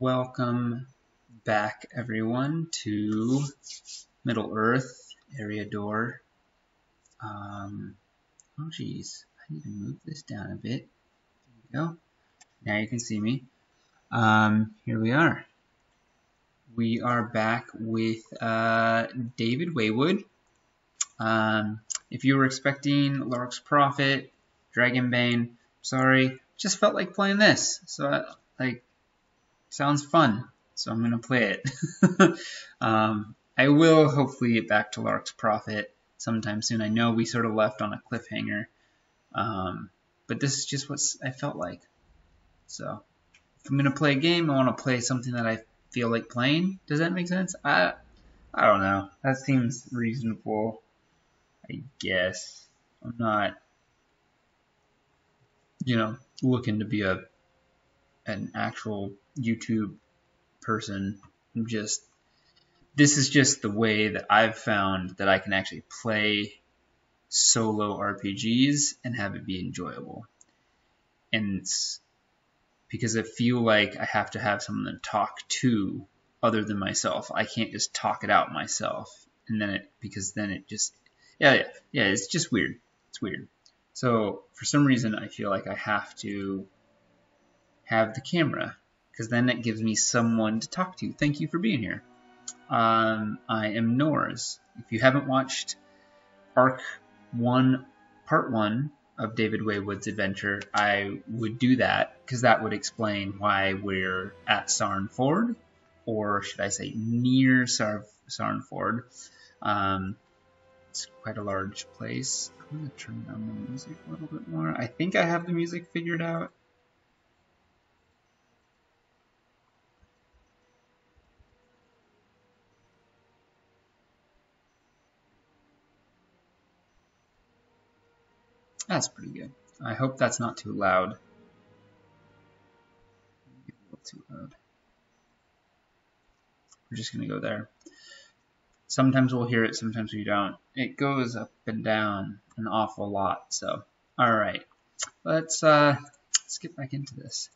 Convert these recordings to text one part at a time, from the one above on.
Welcome back, everyone, to Middle Earth, Eriador. Oh geez, I need to move this down a bit. There we go. Now you can see me. Here we are. We are back with David Waywood. If you were expecting Lark's Prophet, Dragonbane, sorry, just felt like playing this. So, sounds fun. So I'm going to play it. I will hopefully get back to Lark's Prophet sometime soon. I know we sort of left on a cliffhanger. But this is just what I felt like. So if I'm going to play a game, I want to play something that I feel like playing. Does that make sense? I don't know. That seems reasonable, I guess. I'm not, looking to be an actual YouTube person. This is just the way that I've found that I can actually play solo RPGs and have it be enjoyable. And it's because I feel like I have to have someone to talk to other than myself. I can't just talk it out myself. And then it's just weird. It's weird. So for some reason, I feel like I have to have the camera because then it gives me someone to talk to. Thank you for being here. I am Nors. If you haven't watched Arc 1, Part 1 of David Waywood's adventure, I would do that because that would explain why we're at Sarnford, or should I say near Sarnford. It's quite a large place. I'm going to turn down the music a little bit more. I think I have the music figured out. That's pretty good. I hope that's not too loud. Maybe a little too loud. We're just going to go there. Sometimes we'll hear it, sometimes we don't. It goes up and down an awful lot. So, all right, let's get back into this.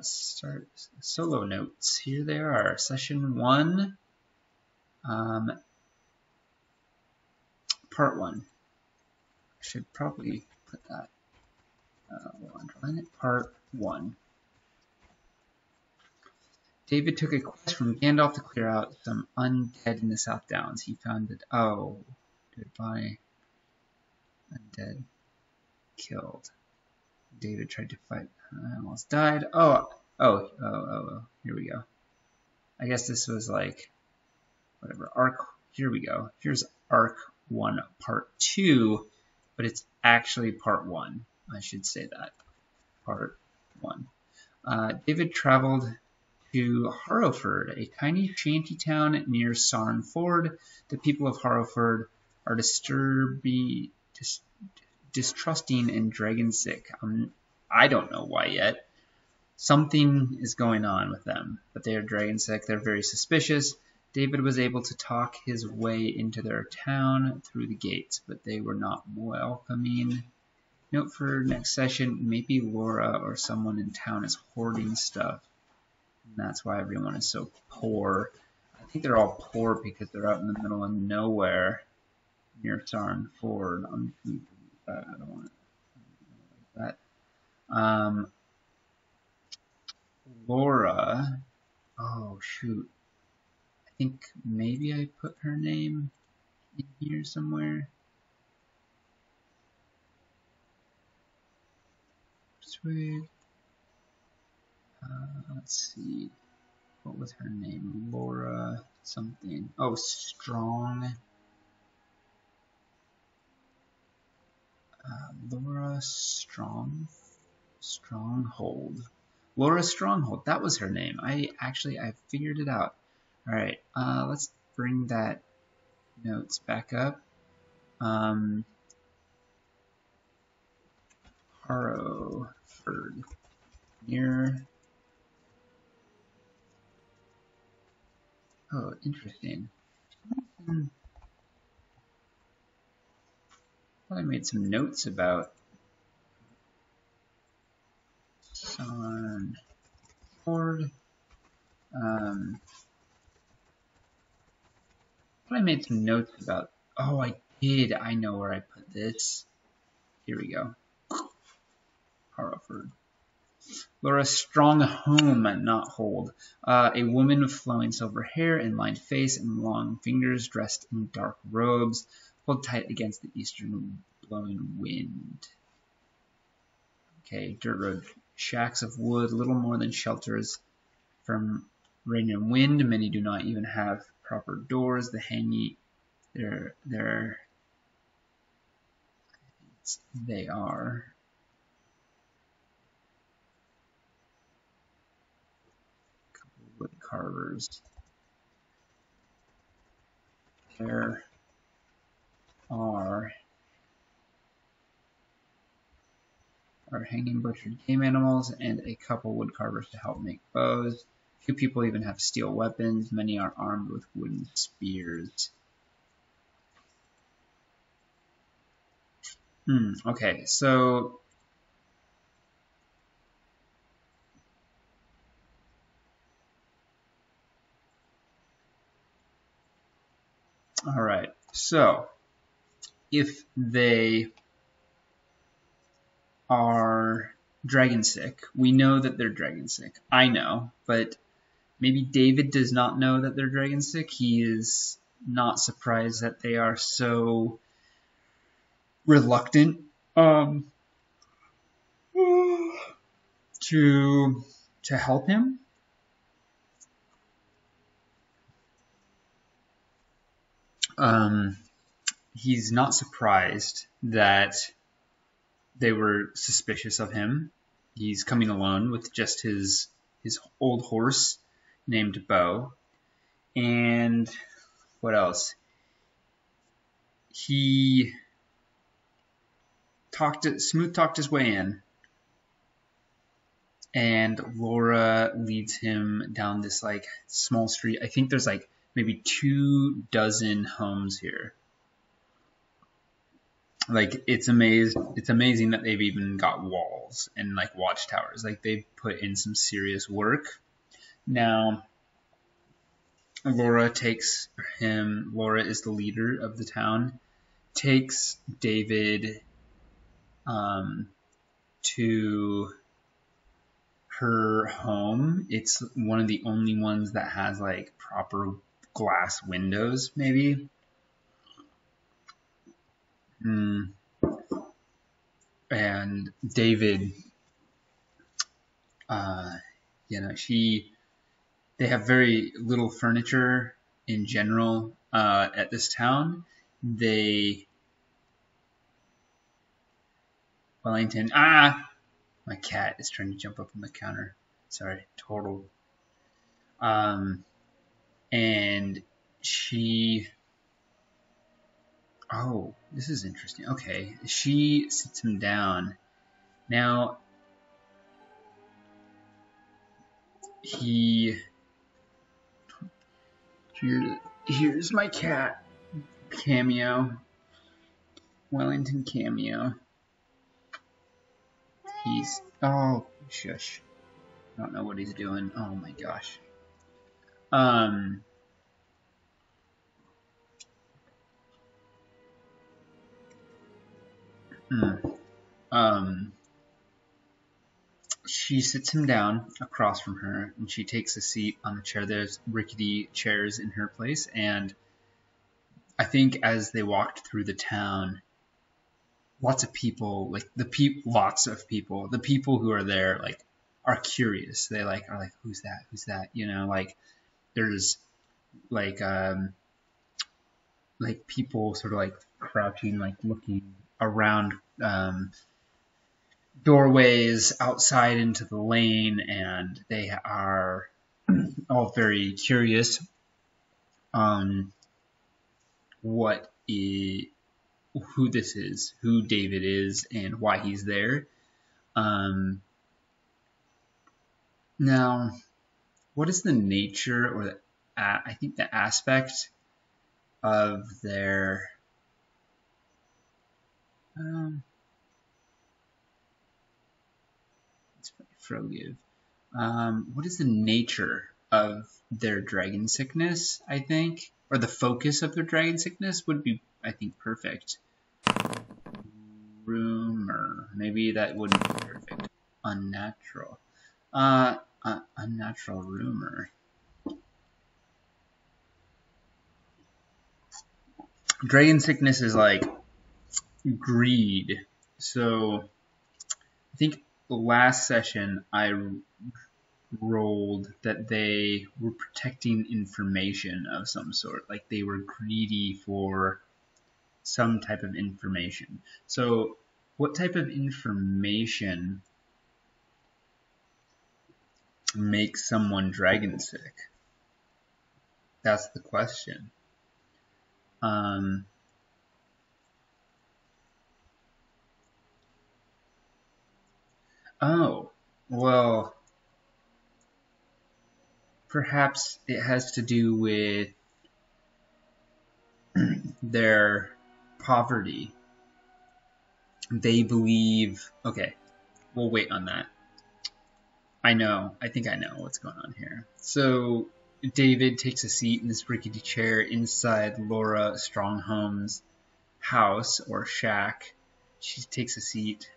Start solo notes. Here they are. Session 1, Part 1. I should probably put that. We'll underline it. Part 1. David took a quest from Gandalf to clear out some undead in the South Downs. He found that, goodbye. Undead. Killed. David tried to fight. Almost died. Oh, here we go. I guess this was like, whatever. Arc, here we go. Here's Arc 1, Part 2, but it's actually Part 1. I should say that. Part 1. David traveled to Harrowford, a tiny shanty town near Sarnford. The people of Harrowford are distrusting and dragon sick. I don't know why yet. Something is going on with them, but they are dragon sick. They're very suspicious. David was able to talk his way into their town through the gates, but they were not welcoming. Note for next session, maybe Laura or someone in town is hoarding stuff. And that's why everyone is so poor. I think they're all poor because they're out in the middle of nowhere near Sarnford. I don't want it like that. Laura. Oh, shoot. I think maybe I put her name in here somewhere. Sweet. Let's see. What was her name? Laura something. Oh, Strong. Laura Stronghold. Laura Stronghold. That was her name. I figured it out. All right. Let's bring that notes back up. Harrowford. Near. Oh, interesting. I made some notes about Sarnford. board. But I made some notes about. Oh, I did. I know where I put this. Here we go. Harrowford. Laura, strong home, not hold. A woman with flowing silver hair and lined face and long fingers, dressed in dark robes, pulled tight against the eastern blowing wind. Okay, dirt road. Shacks of wood, little more than shelters from rain and wind. Many do not even have proper doors. The hanging, they are. Wood carvers. There are hanging butchered game animals and a couple wood carvers to help make bows. Few people even have steel weapons. Many are armed with wooden spears. Okay, so all right. So if they are dragon sick, we know that they're dragon sick. I know, but maybe David does not know that they're dragon sick. He is not surprised that they are so reluctant to help him. He's not surprised that they were suspicious of him. He's coming alone with just his old horse named Bo. And what else? He smooth talked his way in, and Laura leads him down this like small street. I think there's like maybe 24 homes here. Like it's amazing that they've even got walls and like watchtowers. Like they've put in some serious work. Now Laura is the leader of the town, takes David to her home. It's one of the only ones that has like proper glass windows, maybe. And David, they have very little furniture in general at this town. Wellington, my cat is trying to jump up on the counter. Sorry, total. And she, oh, this is interesting. Okay, she sits him down. Now, here's my cat, Cameo, Wellington Cameo. Oh, shush. I don't know what he's doing. Oh my gosh. She sits him down across from her, and she takes a seat on a chair. There's rickety chairs in her place, and I think as they walked through the town, lots of people, the people who are there, like, are curious. They are like, who's that? You know, like, there's like people sort of like crouching, like looking around doorways outside into the lane, and they are all very curious on who this is, who David is, and why he's there. Now, what is the nature or I think the aspect of their it's Frogiv. What is the nature of their dragon sickness, I think? Or the focus of their dragon sickness would be, I think, perfect. Rumor. Maybe that wouldn't be perfect. Unnatural. Unnatural rumor. Dragon sickness is like greed. So I think last session I rolled that they were protecting information of some sort. Like they were greedy for some type of information. So what type of information makes someone dragon sick? That's the question. Oh, well, perhaps it has to do with their poverty. They believe, okay, we'll wait on that. I think I know what's going on here. So David takes a seat in this rickety chair inside Laura Strongholm's house or shack. She takes a seat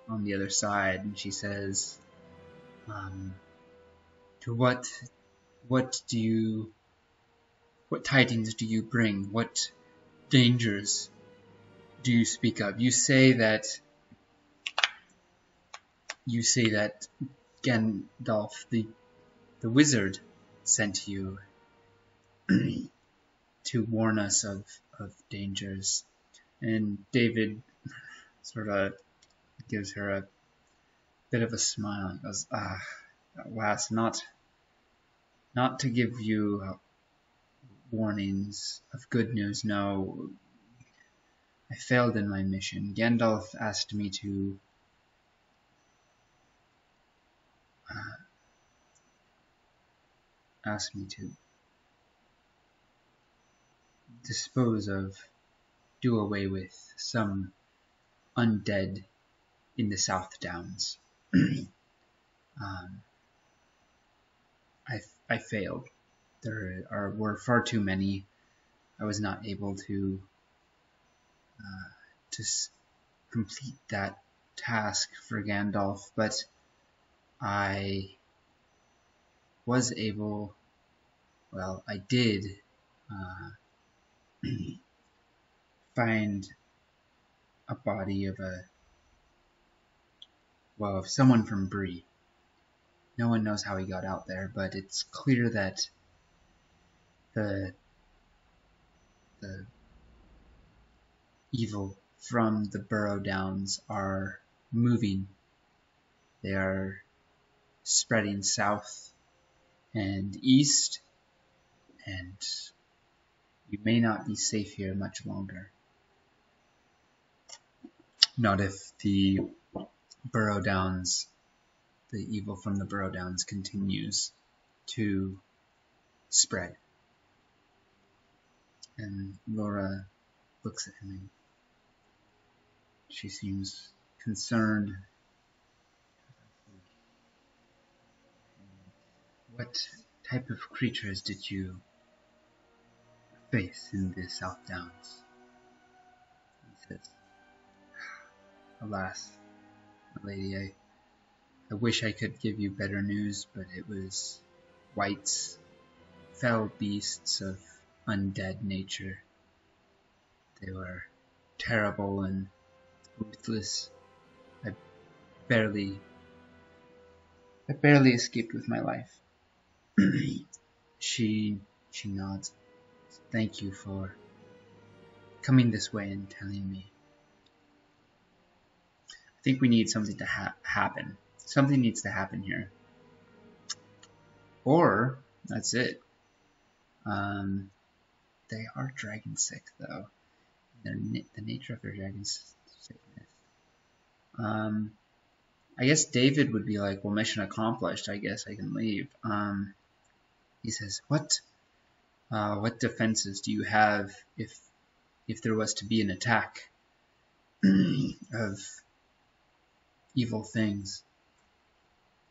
on the other side and she says, to what tidings do you bring? What dangers do you speak of? You say that Gandalf the wizard sent you to warn us of dangers. And David sort of gives her a bit of a smile and goes, alas, not to give you warnings of good news, no. I failed in my mission. Gandalf asked me to dispose of, do away with some undead in the South Downs. I failed. There were far too many. I was not able to complete that task for Gandalf, but I was able, well, I did find a body of someone from Bree. No one knows how he got out there, but it's clear that the evil from the Burrow Downs are moving. They are spreading south and east, and you may not be safe here much longer. Not if the Burrow Downs, the evil from the Burrow Downs continues to spread. And Laura looks at him and she seems concerned. What type of creatures did you face in the South Downs? He says, alas, my lady, I wish I could give you better news, but it was wights, fell beasts of undead nature. They were terrible and ruthless. I barely escaped with my life. She nods. Thank you for coming this way and telling me. I think we need something to happen. Something needs to happen here. Or, that's it. They are dragon sick, though. The nature of their dragon sickness. I guess David would be like, well, mission accomplished. I guess I can leave. He says, what defenses do you have if there was to be an attack of evil things?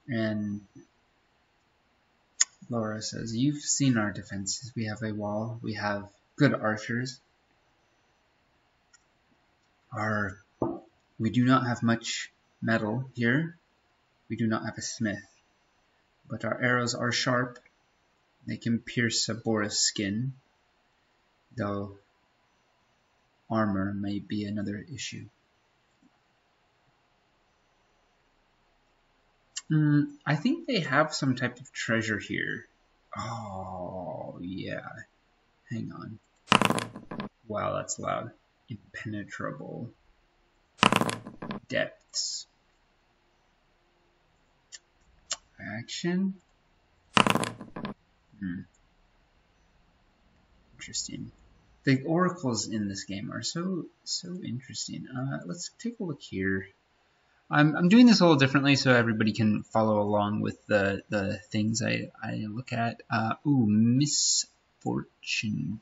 And Laura says, you've seen our defenses. We have a wall. We have good archers. We do not have much metal here. We do not have a smith. But our arrows are sharp. They can pierce a boar's skin, though armor may be another issue. I think they have some type of treasure here. Oh, yeah. Hang on. Wow, that's loud. Impenetrable depths. Action? Interesting. The oracles in this game are so interesting. Let's take a look here. I'm doing this a little differently so everybody can follow along with the things I look at. Misfortune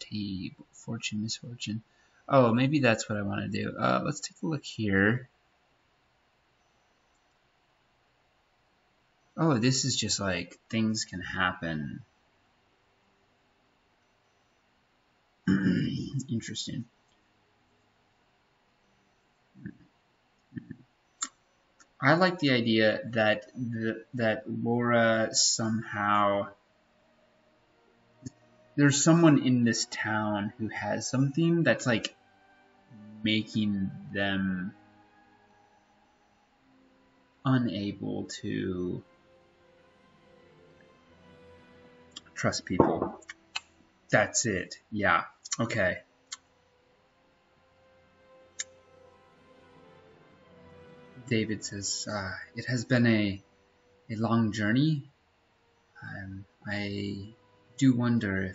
table. Fortune, misfortune. Oh, maybe that's what I want to do. Let's take a look here. Oh, this is just like things can happen. Interesting. I like the idea that that Laura somehow, there's someone in this town who has something that's like making them unable to trust people. That's it. Yeah. Okay. David says, it has been a long journey. I do wonder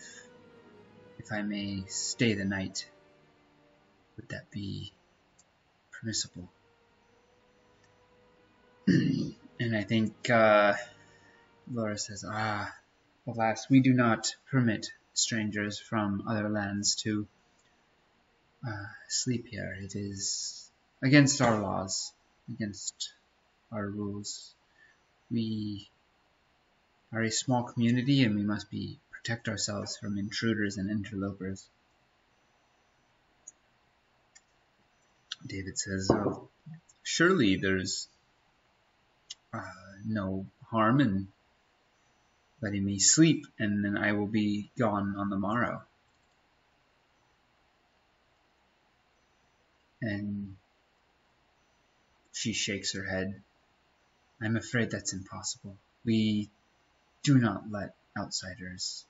if I may stay the night. Would that be permissible? And I think Laura says, alas, we do not permit strangers from other lands to sleep here. It is against our laws, against our rules. We are a small community and we must protect ourselves from intruders and interlopers. David says, surely there's no harm in letting me sleep, and then I will be gone on the morrow. And she shakes her head. I'm afraid that's impossible. We do not let outsiders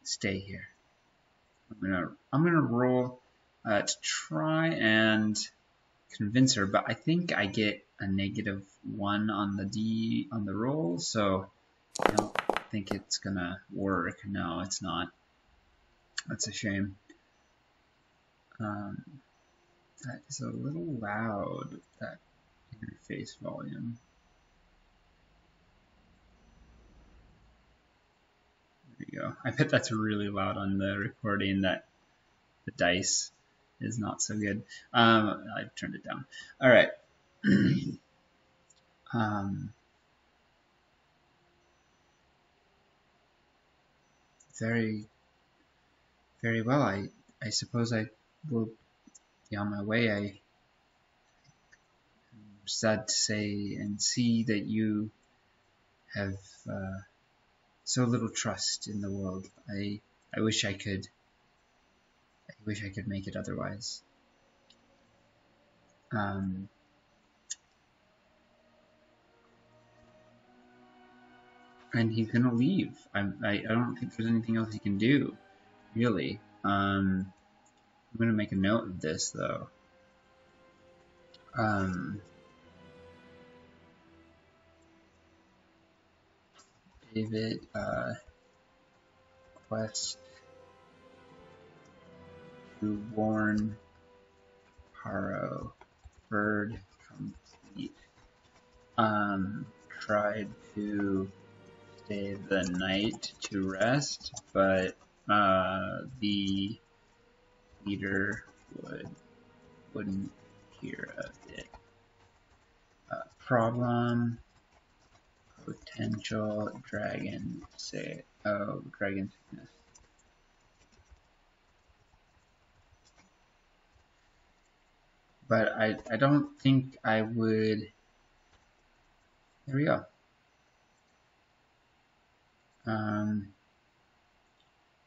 stay here. I'm gonna roll to try and convince her, but I think I get a -1 on the roll, so I don't think it's gonna work. No, it's not. That's a shame. That is a little loud, that interface volume. There you go. I bet that's really loud on the recording, that the dice is not so good. I've turned it down. All right. Very, very well. I suppose I will be on my way. I'm sad to say and see that you have so little trust in the world. I wish I could make it otherwise. And he's gonna leave. I don't think there's anything else he can do, really. I'm gonna make a note of this though. David, quest to warn Haro, bird complete. Tried to stay the night to rest, but the leader wouldn't hear of it. Problem Potential dragon dragon sickness. But I don't think I would. There we go.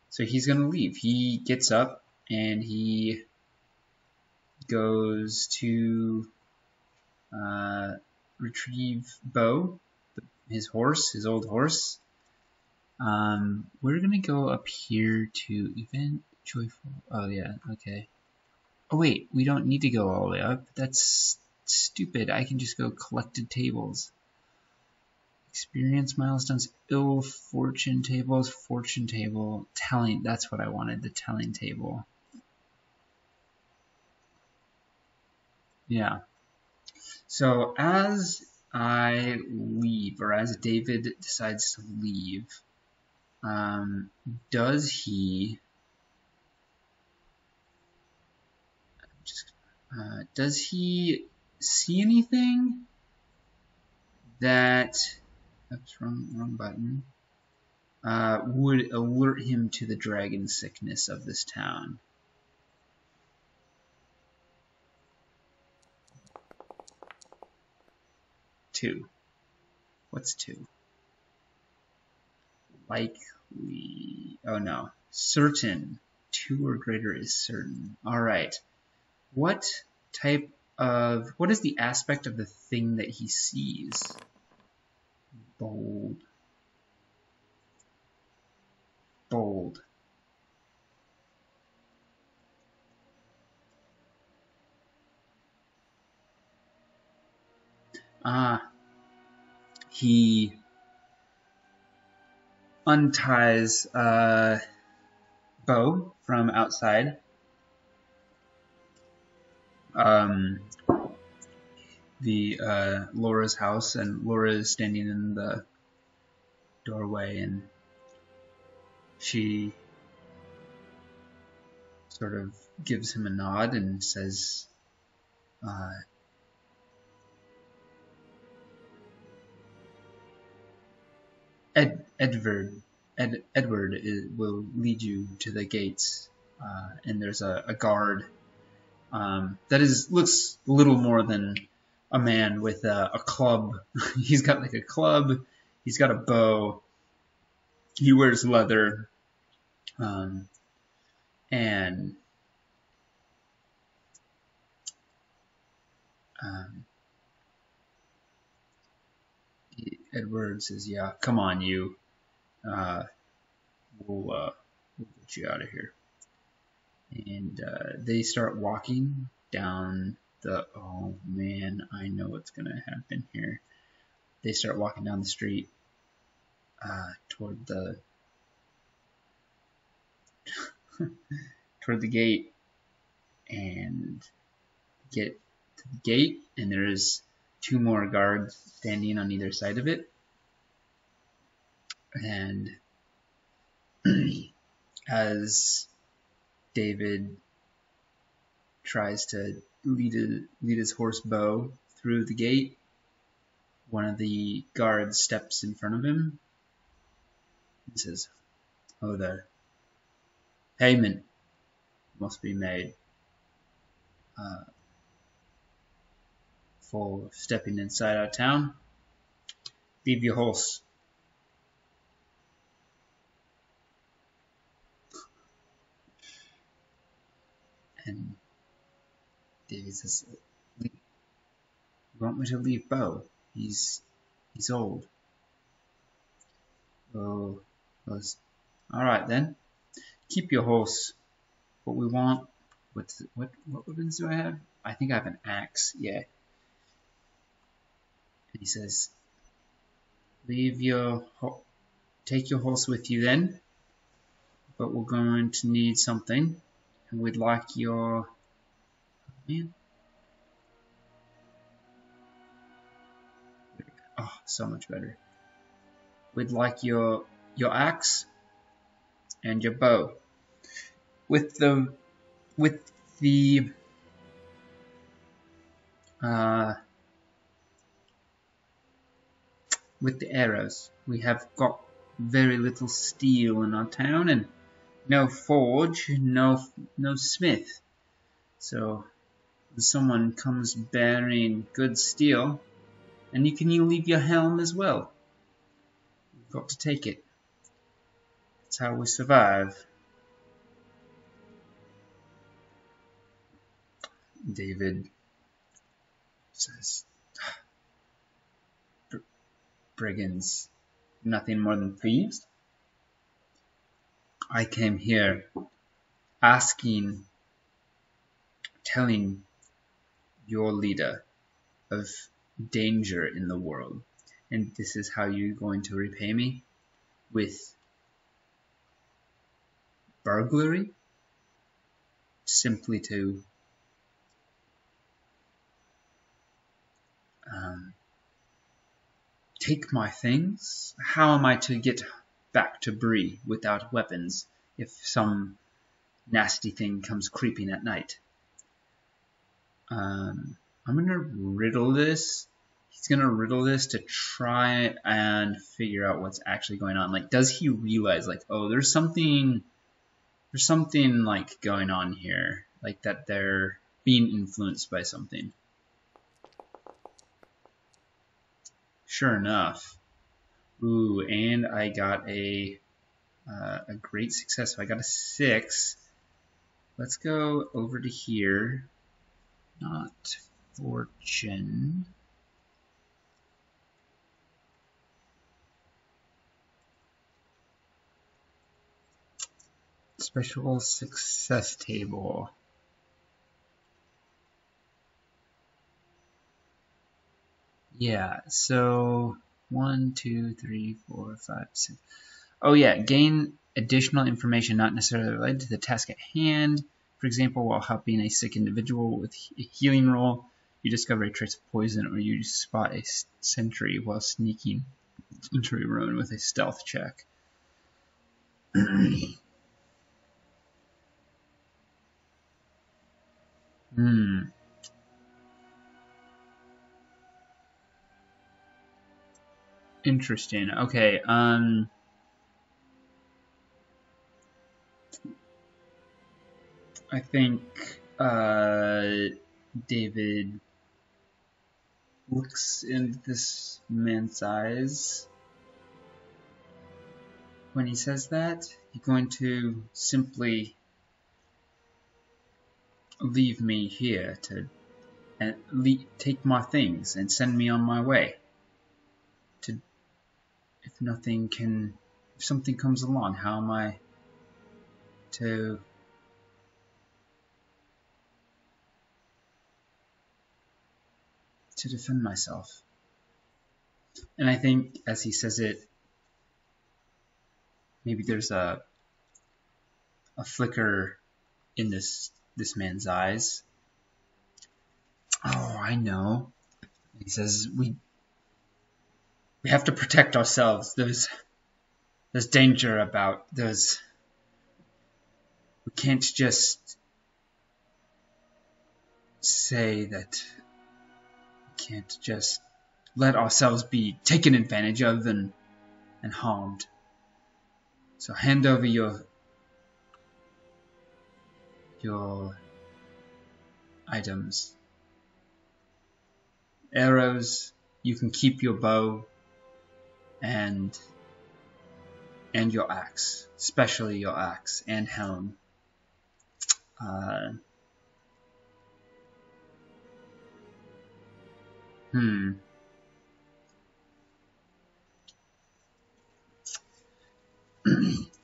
So he's gonna leave. He gets up and he goes to retrieve Bo, his horse, his old horse. We're gonna go up here to event joyful. Oh yeah, okay. Oh wait, we don't need to go all the way up. That's stupid. I can just go collected tables. Experience milestones, ill fortune tables, fortune table, telling. That's what I wanted, the telling table. Yeah. So as I leave, or as David decides to leave, does he see anything that, oops, wrong button, would alert him to the dragon sickness of this town? Two. What's two? Likely. Oh no. Certain. Two or greater is certain. Alright. What is the aspect of the thing that he sees? Bold. Bold. He unties Bo from outside. Laura's house, and Laura is standing in the doorway, and she sort of gives him a nod and says, Edward will lead you to the gates, and there's a guard that looks little more than a man with a club. He's got like a club, he's got a bow, he wears leather, and Edward says, yeah, come on, you. We'll get you out of here. And they start walking down the, oh man, I know what's going to happen here. They start walking down the street toward the toward the gate, and get to the gate, and there's two more guards standing on either side of it. And as David tries to lead his horse Bo through the gate, one of the guards steps in front of him and says, "Oh there, payment must be made for stepping inside our town. Leave your horse." And David says, "You want me to leave Bo? He's old." Oh, all right then. Keep your horse. What we want? What weapons do I have? I think I have an axe. Yeah. And he says, take your horse with you then, but we're going to need something, and we'd like your, man. Oh, so much better. We'd like your axe and your bow. With the with the arrows. We have got very little steel in our town, and no forge, no smith. So if someone comes bearing good steel, and you can leave your helm as well. You've got to take it. That's how we survive. David says, brigands, nothing more than thieves. I came here asking, telling your leader of danger in the world, and this is how you're going to repay me? With burglary? Simply to take my things? How am I to get back to Bree without weapons if some nasty thing comes creeping at night? I'm gonna riddle this. He's gonna riddle this to try and figure out what's actually going on. Like, does he realize, like, oh, there's something like going on here, like that they're being influenced by something. Sure enough. Ooh, and I got a great success. So I got a 6. Let's go over to here. Not fortune. Special success table. Yeah, so 1, 2, 3, 4, 5, 6. Oh yeah, gain additional information not necessarily related to the task at hand. For example, while helping a sick individual with a healing roll, you discover a trace of poison, or you spot a sentry while sneaking into a ruin with a stealth check. Interesting. Okay. I think David looks into this man's eyes when he says that. He's going to simply leave me here to take my things and send me on my way. If something comes along, how am I to defend myself? And I think as he says it, maybe there's a flicker in this man's eyes. Oh, I know. He says we have to protect ourselves. There's danger about. We can't just say that. We can't just let ourselves be taken advantage of and harmed. So hand over your items. Arrows, you can keep your bow and your axe, especially your axe and helm. All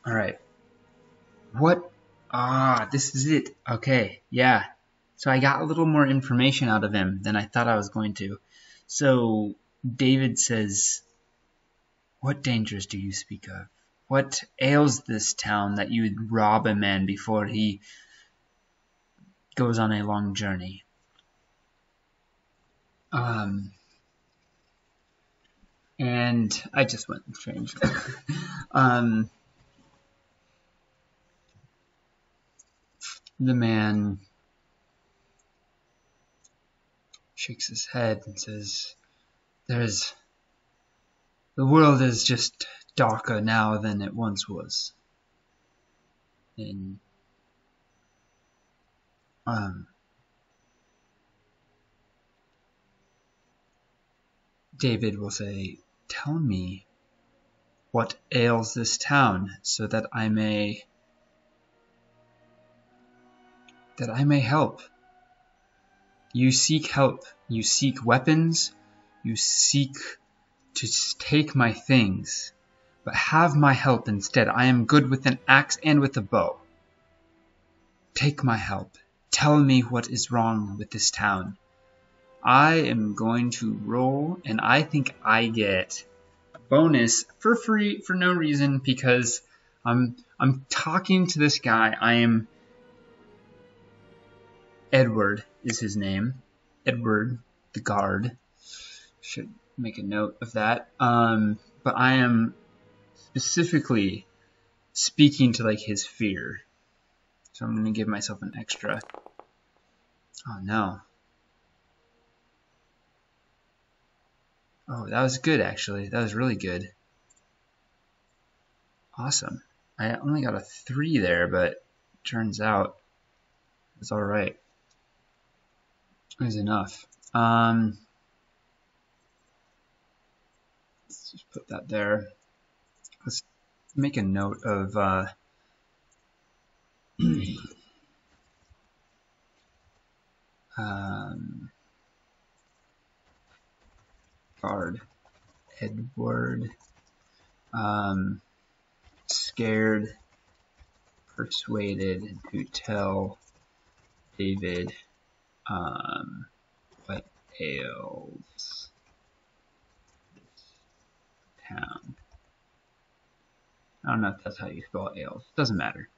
right. What? This is it. Okay, yeah. So I got a little more information out of him than I thought I was going to. So David says, what dangers do you speak of? What ails this town that you would rob a man before he goes on a long journey? And I just went and changed. The man shakes his head and says, there's The world is just darker now than it once was. And David will say, "Tell me what ails this town, so that I may help." You seek help. You seek weapons. You seek to take my things. But have my help instead. I am good with an axe and with a bow. Take my help. Tell me what is wrong with this town. I am going to roll, and I think I get a bonus for free for no reason, because I'm talking to this guy. I am Edward is his name. Edward the guard. Should make a note of that. But I am specifically speaking to like his fear. So I'm gonna give myself an extra. Oh no. Oh, that was good actually. That was really good. Awesome. I only got a 3 there, but turns out it's alright. It was enough. Let's just put that there. Let's make a note of guard Edward, scared, persuaded to tell David what ails town. I don't know if that's how you spell ails. Doesn't matter.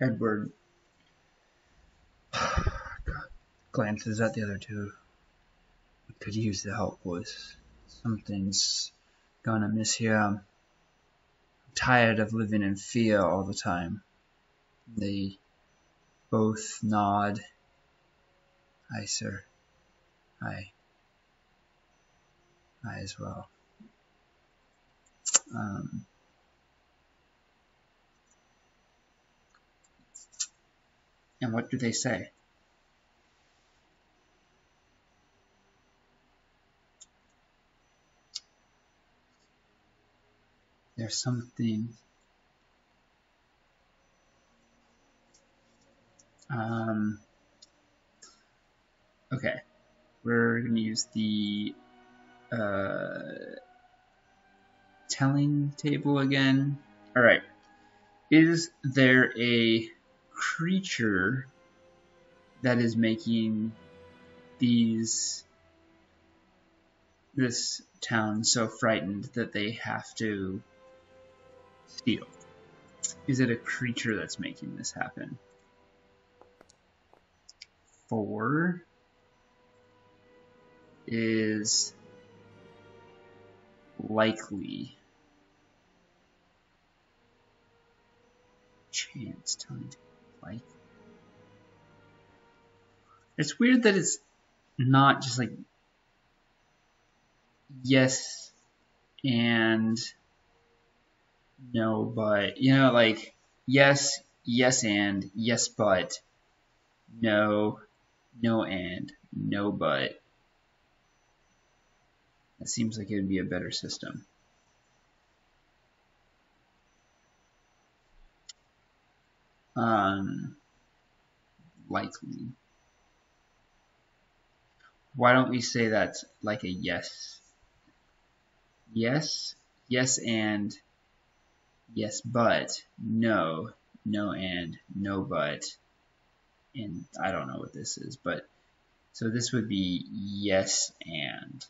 Edward glances at the other two. We could use the help, boys. Something's gone amiss here. I'm tired of living in fear all the time. They both nod. Aye, sir. Aye. Aye as well. And what do they say? There's something. Okay. We're going to use the telling table again. Alright. Is there a creature that is making this town so frightened that they have to steal? Is it a creature that's making this happen? 4 is likely. Chance telling likely. It's weird that it's not just like yes and no but, you know, like yes, yes and, yes but, no, no and, no but. That seems like it would be a better system. Likely. Why don't we say that's like a yes? Yes, yes and, yes but, no, no and, no but. And I don't know what this is, but so this would be yes and.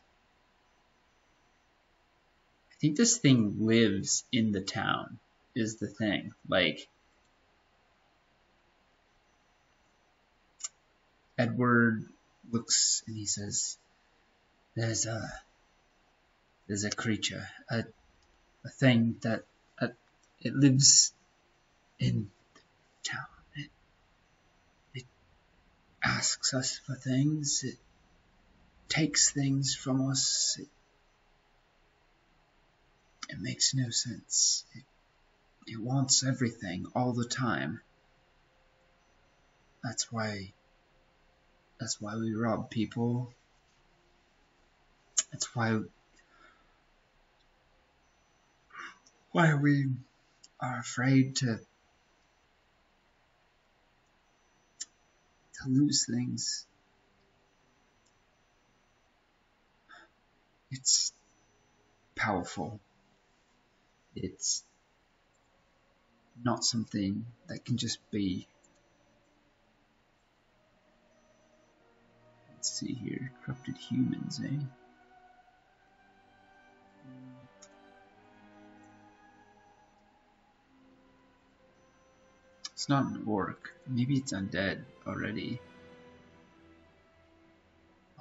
I think this thing lives in the town is the thing. Like, Edward looks and he says, there's a creature, a thing that it lives in town. asks us for things, it takes things from us. It makes no sense. It wants everything all the time. That's why we rob people. That's why we are afraid to lose things. It's powerful. It's not something that can just be. Let's see here. Corrupted humans, eh? It's not an orc. Maybe it's undead already.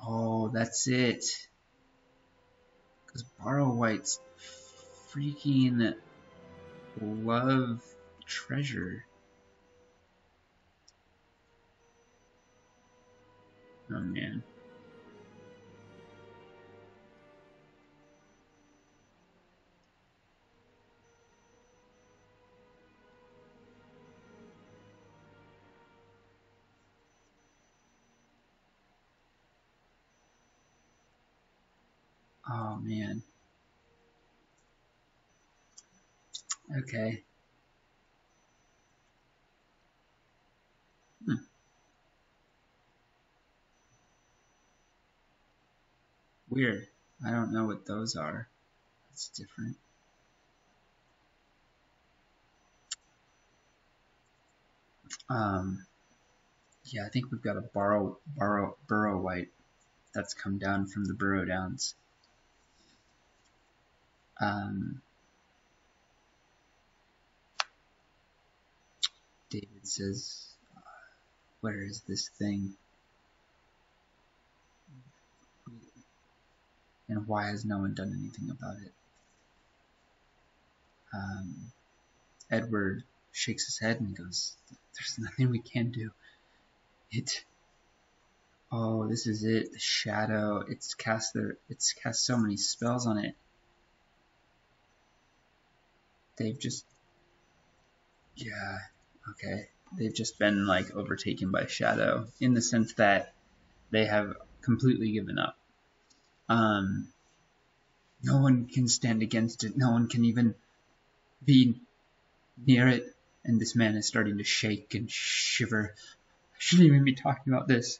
Oh, that's it. Because Borrow Whites freaking love treasure. Oh man. Oh man. Okay. Weird. I don't know what those are. That's different. Yeah, I think we've got a Burrow White that's come down from the Burrow Downs. David says, where is this thing? And why has no one done anything about it? Edward shakes his head and goes, there's nothing we can do. Oh, this is it. The shadow. It's cast so many spells on it. They've just, yeah, okay. They've just been like overtaken by shadow in the sense that they have completely given up. No one can stand against it. No one can even be near it. And this man is starting to shake and shiver. I shouldn't even be talking about this.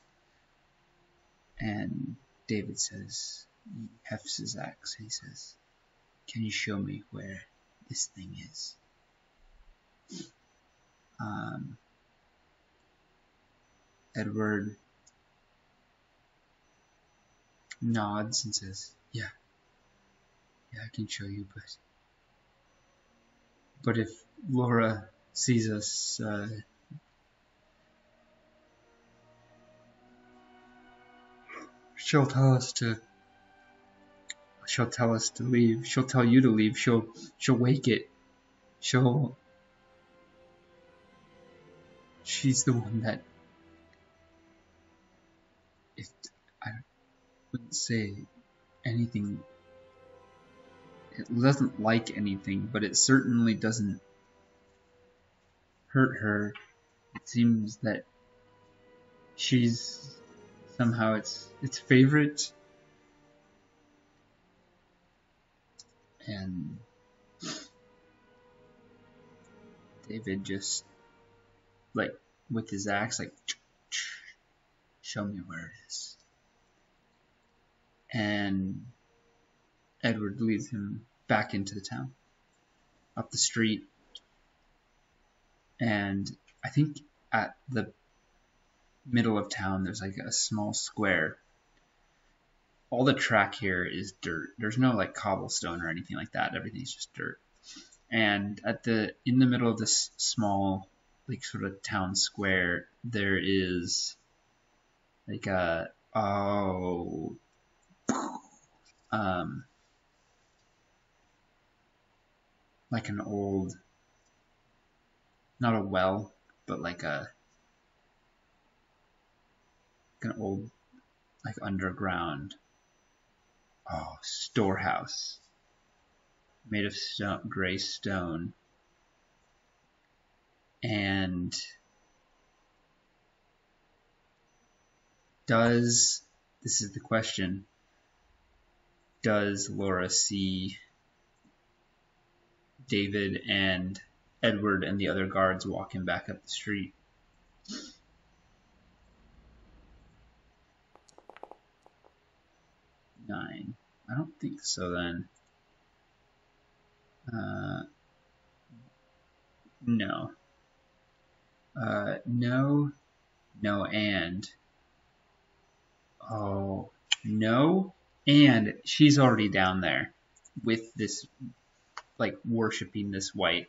And David says, he hefts his axe. He says, can you show me where this thing is? Edward nods and says, yeah, I can show you, but if Laura sees us, she'll tell us to leave. She'll tell you to leave. She'll wake it. She's the one that, I wouldn't say anything, it doesn't like anything, but it certainly doesn't hurt her. It seems that she's somehow its favorite. And David just, like, with his axe, like, show me where it is. And Edward leads him back into the town, up the street. And I think at the middle of town, there's like a small square. All the track here is dirt. There's no like cobblestone or anything like that. Everything's just dirt. And in the middle of this small, like sort of town square, there is like like an old, not a well, but like like an old, like underground, storehouse made of stone, gray stone. And this is the question, does Laura see David and Edward and the other guards walking back up the street? Nine. I don't think so then. No. No, no, and. Oh, no, and she's already down there with this, like, worshipping this white.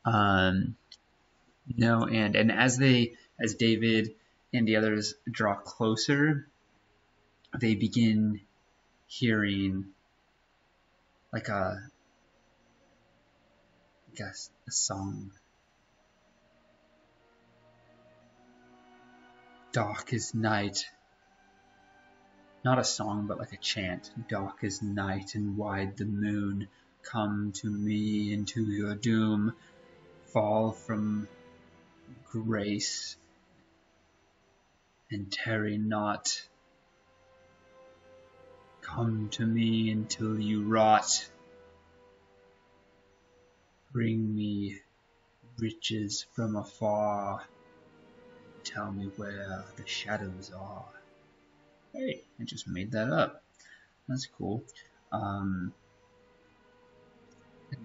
No, and as David and the others draw closer, they begin hearing like a song. Dark is night. Not a song, but like a chant. Dark is night and wide the moon. Come to me into your doom. Fall from grace and tarry not. Come to me until you rot. Bring me riches from afar. Tell me where the shadows are. Hey, I just made that up. That's cool.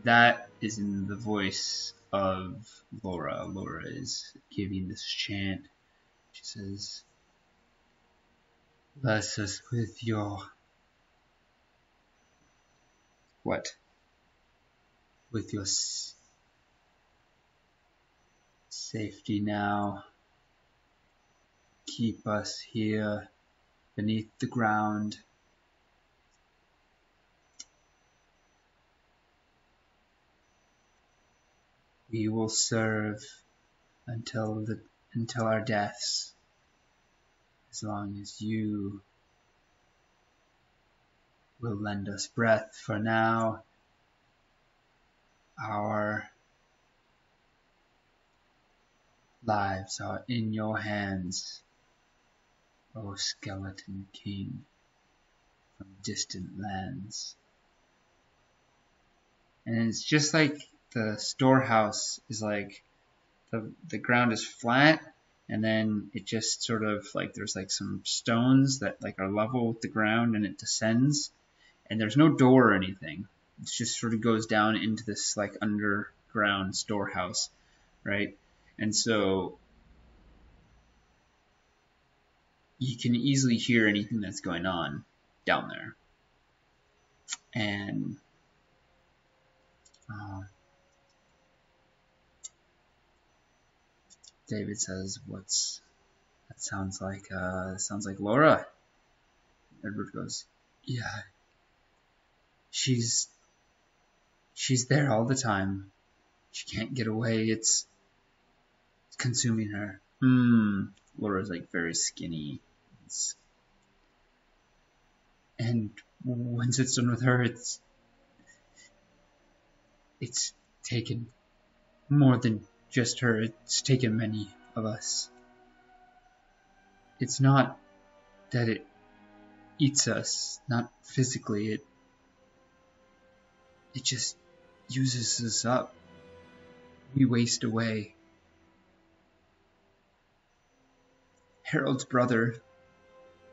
That is in the voice of Laura. Laura is giving this chant. She says, bless us with your... What? With your safety now. Keep us here beneath the ground. We will serve until our deaths, as long as you will lend us breath. For now, our lives are in your hands, O skeleton king from distant lands. And it's just like the storehouse is like the ground is flat, and then it just sort of like there's like some stones that like are level with the ground, and it descends, and there's no door or anything. It just sort of goes down into this like underground storehouse, right? And so you can easily hear anything that's going on down there. And David says, that sounds like Laura. Edward goes, yeah, she's there all the time. She can't get away. It's consuming her. Laura's like very skinny. And once it's done with her, it's taken more than just her. It's taken many of us. It's not that it eats us, not physically. It just uses us up. We waste away. Harold's brother,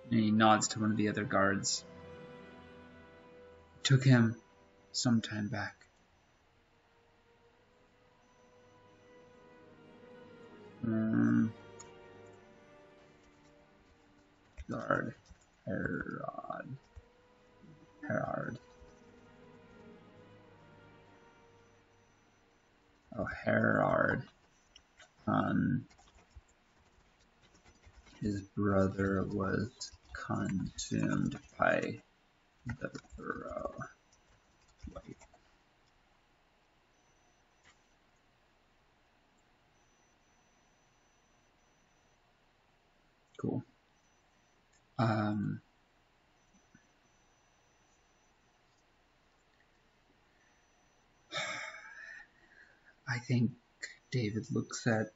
and he nods to one of the other guards, took him some time back. Guard. Herard. Oh, Herard. His brother was consumed by the Burrow. Wait. Cool. Um, I think David looks at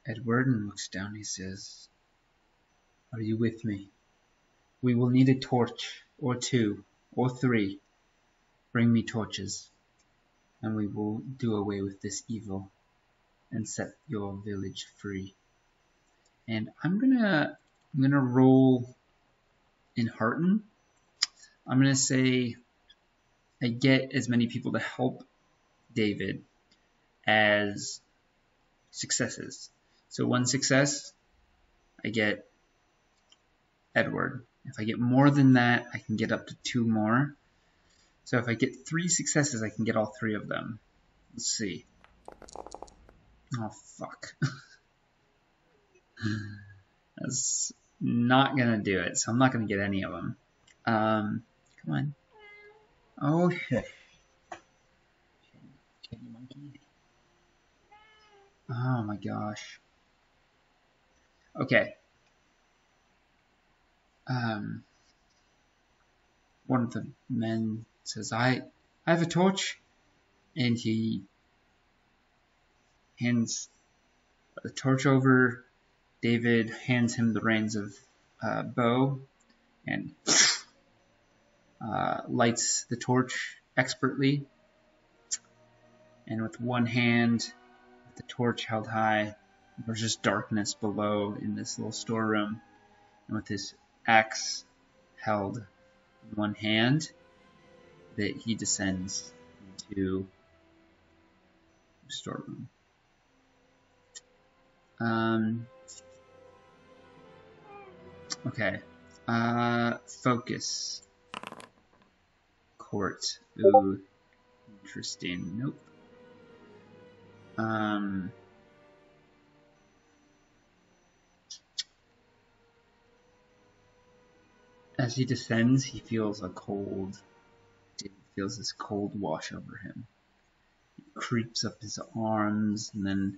Edward and looks down. He says, "Are you with me? We will need a torch, or two, or three. Bring me torches, and we will do away with this evil and set your village free." And I'm gonna roll in Hearten. I'm gonna say I get as many people to help David as successes. So one success, I get Edward. If I get more than that, I can get up to 2 more. So if I get 3 successes, I can get all 3 of them. Let's see. Oh, fuck. That's not gonna do it, so I'm not gonna get any of them. Come on. Oh, shit. Kitty monkey. Oh my gosh. Okay. One of the men says, I have a torch. And he hands the torch over. David hands him the reins of bow and lights the torch expertly. And with one hand, with the torch held high, there's just darkness below in this little storeroom. And with his axe held in one hand, that he descends into the storeroom. Okay. Focus. Court. Ooh. Interesting. Nope. As he descends, he feels feels this cold wash over him. It creeps up his arms and then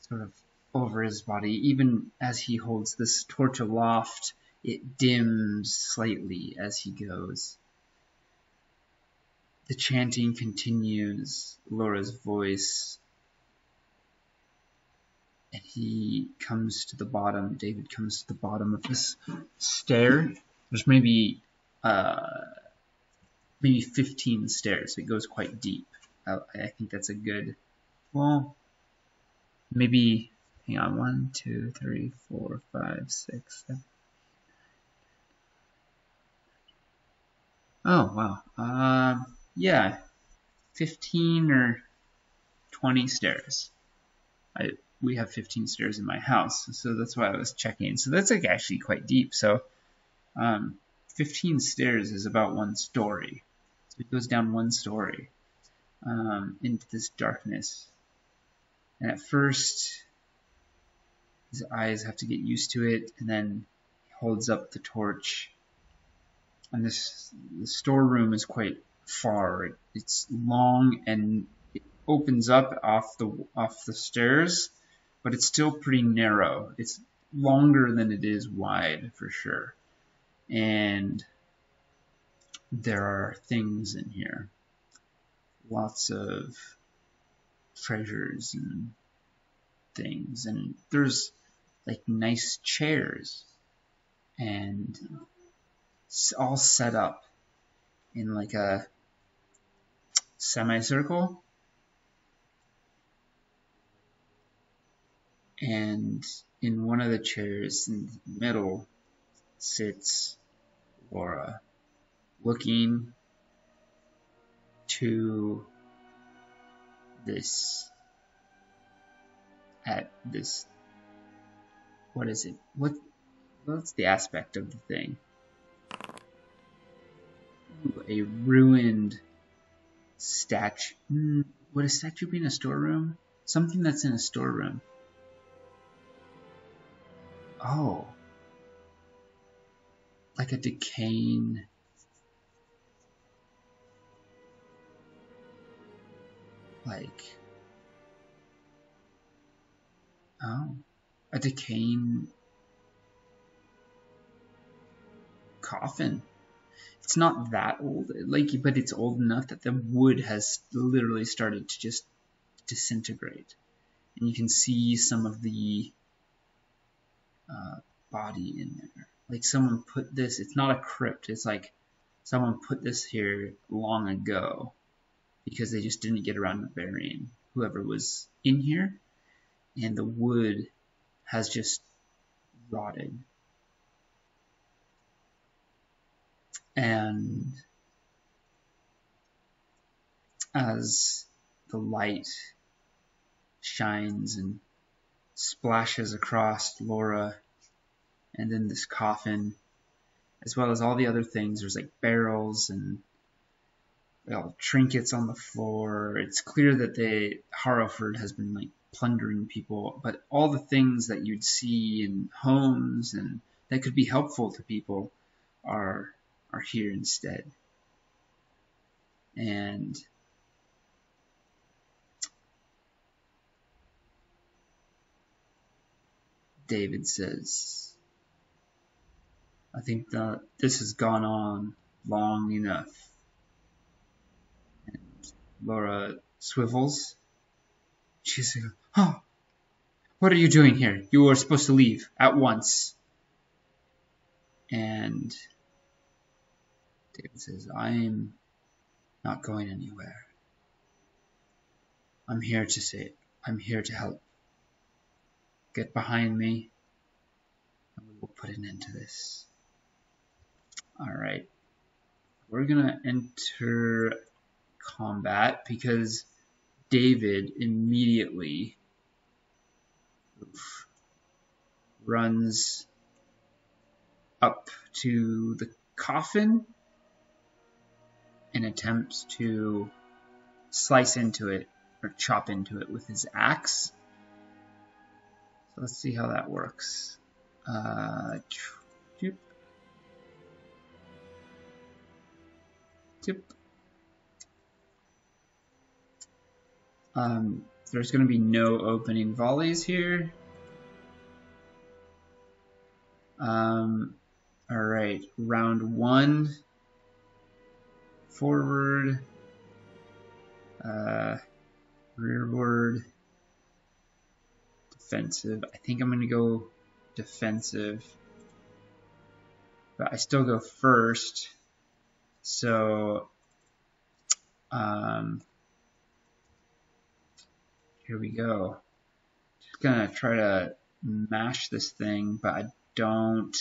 sort of over his body. Even as he holds this torch aloft, it dims slightly as he goes. The chanting continues, Laura's voice, and he comes to the bottom. David comes to the bottom of this stair. There's maybe 15 stairs. It goes quite deep. I think that's a good, well, maybe, hang on, 1, 2, 3, 4, 5, 6, 7. Oh, wow. Yeah, 15 or 20 stairs. We have 15 stairs in my house, so that's why I was checking. So that's like actually quite deep. So 15 stairs is about 1 story. So it goes down 1 story into this darkness. And at first, his eyes have to get used to it, and then he holds up the torch. And the storeroom is quite far. It's long and it opens up off the stairs, but it's still pretty narrow. It's longer than it is wide for sure. And there are things in here. Lots of treasures and things. And there's like nice chairs. And it's all set up in like a semicircle. And in one of the chairs in the middle sits Laura, looking to this, at this, what is it? What's the aspect of the thing? Ooh, a ruined statue. Would a statue be in a storeroom? Something that's in a storeroom. Oh. Like a decaying... Like... Oh. A decaying coffin. It's not that old, but it's old enough that the wood has literally started to just disintegrate. And you can see some of the body in there. Like someone put this, it's not a crypt, it's like someone put this here long ago because they just didn't get around to burying whoever was in here, and the wood has just rotted. And as the light shines and splashes across Laura and then this coffin, as well as all the other things, there's like barrels and trinkets on the floor. It's clear that Harrowford has been like plundering people, but all the things that you'd see in homes and that could be helpful to people are here instead. And David says, I think that this has gone on long enough. And Laura swivels. She's like, oh, what are you doing here? You were supposed to leave at once. And David says, I'm not going anywhere. I'm here to help. Get behind me, and we will put an end to this. Alright. We're gonna enter combat because David immediately runs up to the coffin and attempts to slice into it or chop into it with his axe. So let's see how that works. There's going to be no opening volleys here. Alright, round 1. Forward. Rearward. Defensive. I think I'm going to go defensive. But I still go first. So, here we go. Just gonna try to mash this thing, but I don't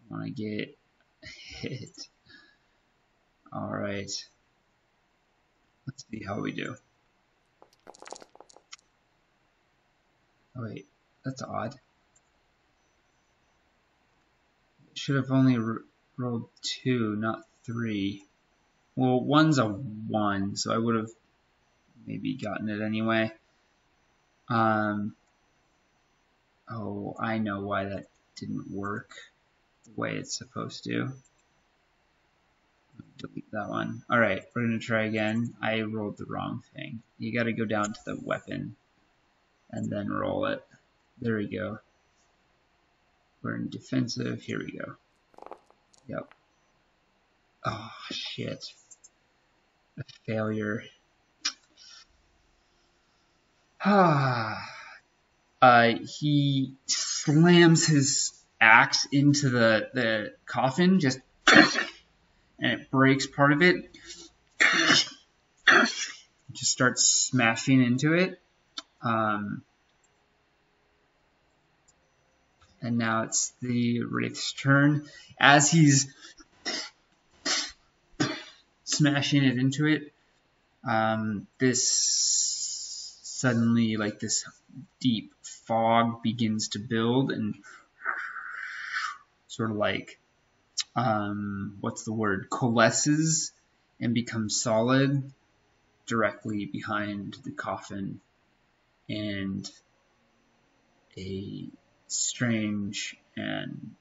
want to get hit. Alright. Let's see how we do. Oh wait, that's odd. Should have only rolled 2, not 3. Well, 1's a 1, so I would have maybe gotten it anyway. Oh, I know why that didn't work the way it's supposed to. Delete that one. Alright, we're going to try again. I rolled the wrong thing. You got to go down to the weapon and then roll it. There we go. We're in defensive. Here we go. Yep. Oh, shit. A failure. He slams his axe into the coffin, just and it breaks part of it. Just starts smashing into it. And now it's the Wraith's turn. As he's smashing it into it, this suddenly, like this deep fog begins to build and sort of like, what's the word, coalesces and becomes solid directly behind the coffin, and a strange and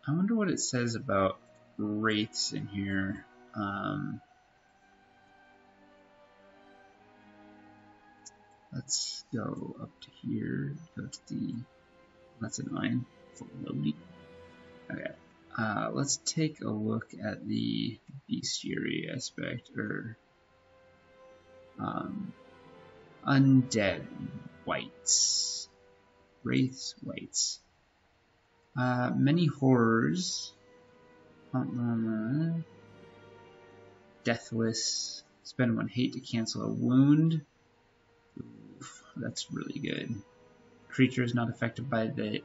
I wonder what it says about wraiths in here. Let's go up to here, go to the, that's annoying, for loading. Okay. Let's take a look at the bestiary aspect, or undead wights, wraiths, wights. Many horrors. Deathless. Spend 1 hate to cancel a wound. Oof, that's really good. Creature is not affected by the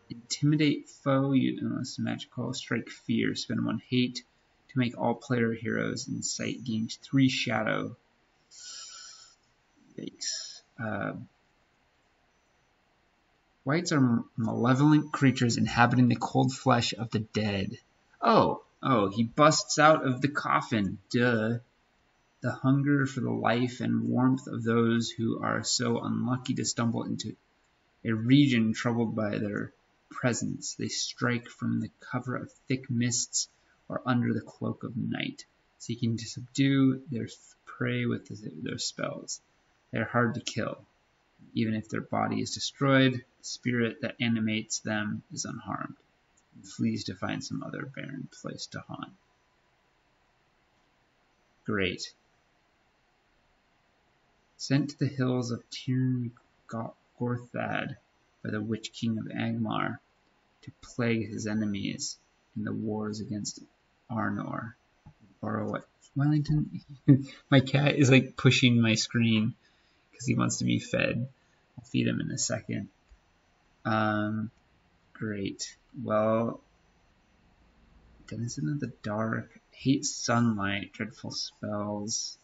intimidate foe unless magical. Strike fear. Spend 1 hate to make all player heroes in sight gain 3 shadow. Yikes. Wights are malevolent creatures inhabiting the cold flesh of the dead. Oh, he busts out of the coffin. Duh. The hunger for the life and warmth of those who are so unlucky to stumble into a region troubled by their presence. They strike from the cover of thick mists or under the cloak of night, seeking to subdue their prey with their spells. They are hard to kill. Even if their body is destroyed, the spirit that animates them is unharmed, and flees to find some other barren place to haunt. Great. Sent to the hills of Tir Gorthad by the Witch King of Angmar to plague his enemies in the wars against Arnor. Borrow what? Wellington? My cat is like pushing my screen because he wants to be fed. I'll feed him in a second. Great. Well, Denizen of the Dark, hates sunlight, dreadful spells.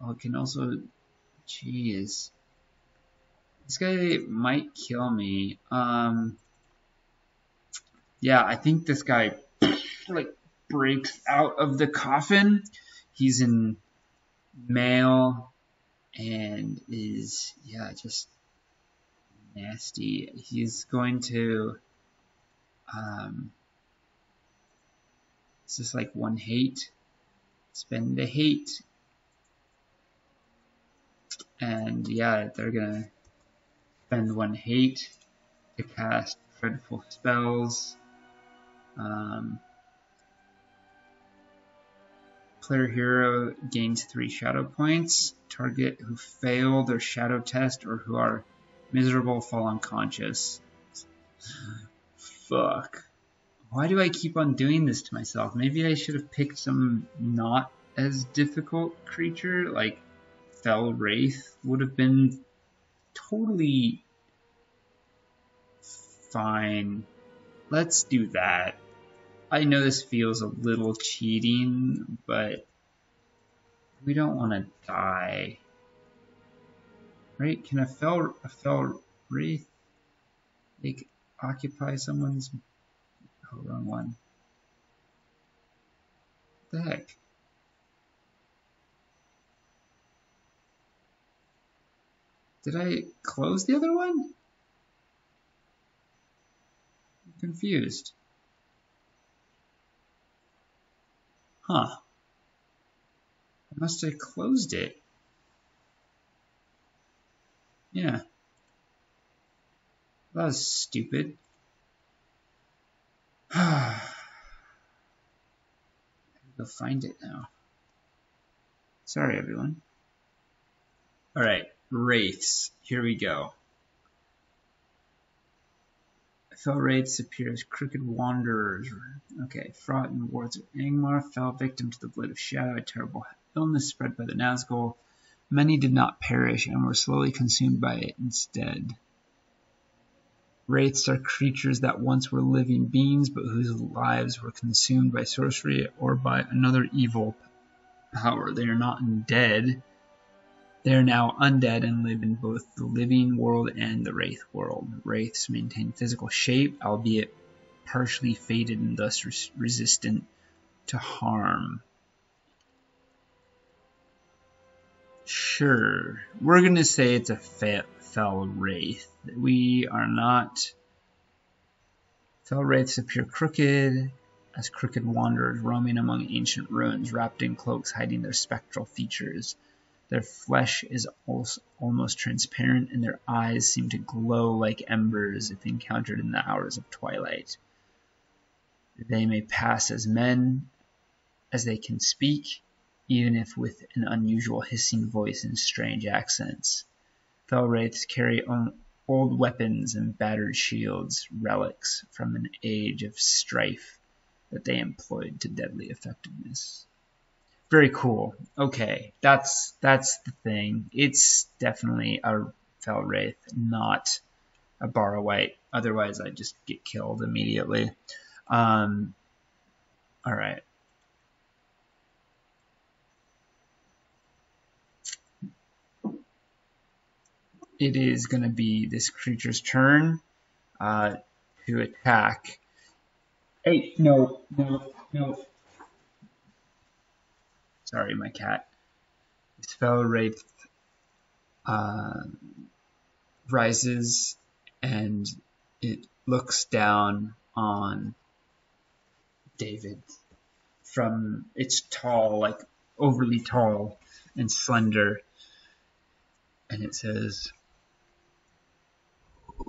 Oh, it can also, jeez. This guy might kill me. Yeah, I think this guy like breaks out of the coffin. He's in mail and is, yeah, just nasty. He's going to, it's just like 1 hate. Spend a hate. And yeah, they're gonna spend 1 hate to cast dreadful spells. Player hero gains 3 shadow points. Target who fail their shadow test or who are miserable fall unconscious. Fuck. Why do I keep on doing this to myself? Maybe I should have picked some not as difficult creature, like Fell Wraith would have been totally fine. Let's do that. I know this feels a little cheating, but we don't want to die. Right? Can a Fell Wraith like occupy someone's... Oh, wrong one. What the heck? Did I close the other one? I'm confused. Huh. I must have closed it. Yeah. That was stupid. Go find it now. Sorry, everyone. Alright, Wraiths. Here we go. Fell Wraiths appear as crooked wanderers. Okay, fraught in wards of Angmar, fell victim to the Blade of Shadow, a terrible illness spread by the Nazgul. Many did not perish and were slowly consumed by it instead. Wraiths are creatures that once were living beings, but whose lives were consumed by sorcery or by another evil power. They are not undead. They are now undead and live in both the living world and the Wraith world. Wraiths maintain physical shape, albeit partially faded and thus resistant to harm. Sure, we're going to say it's a Fell Wraith. We are not... Fell Wraiths appear crooked, as crooked wanderers roaming among ancient ruins, wrapped in cloaks hiding their spectral features. Their flesh is almost transparent, and their eyes seem to glow like embers if encountered in the hours of twilight. They may pass as men as they can speak, even if with an unusual hissing voice and strange accents. Fell wraiths carry old weapons and battered shields, relics from an age of strife that they employed to deadly effectiveness. Very cool. Okay, that's the thing. It's definitely a Fell wraith, not a Borrowite. Otherwise, I'd just get killed immediately. All right. It is going to be this creature's turn to attack. Hey, no. Sorry, my cat. This Fell wraith rises and it looks down on David from its tall, like overly tall and slender, and it says,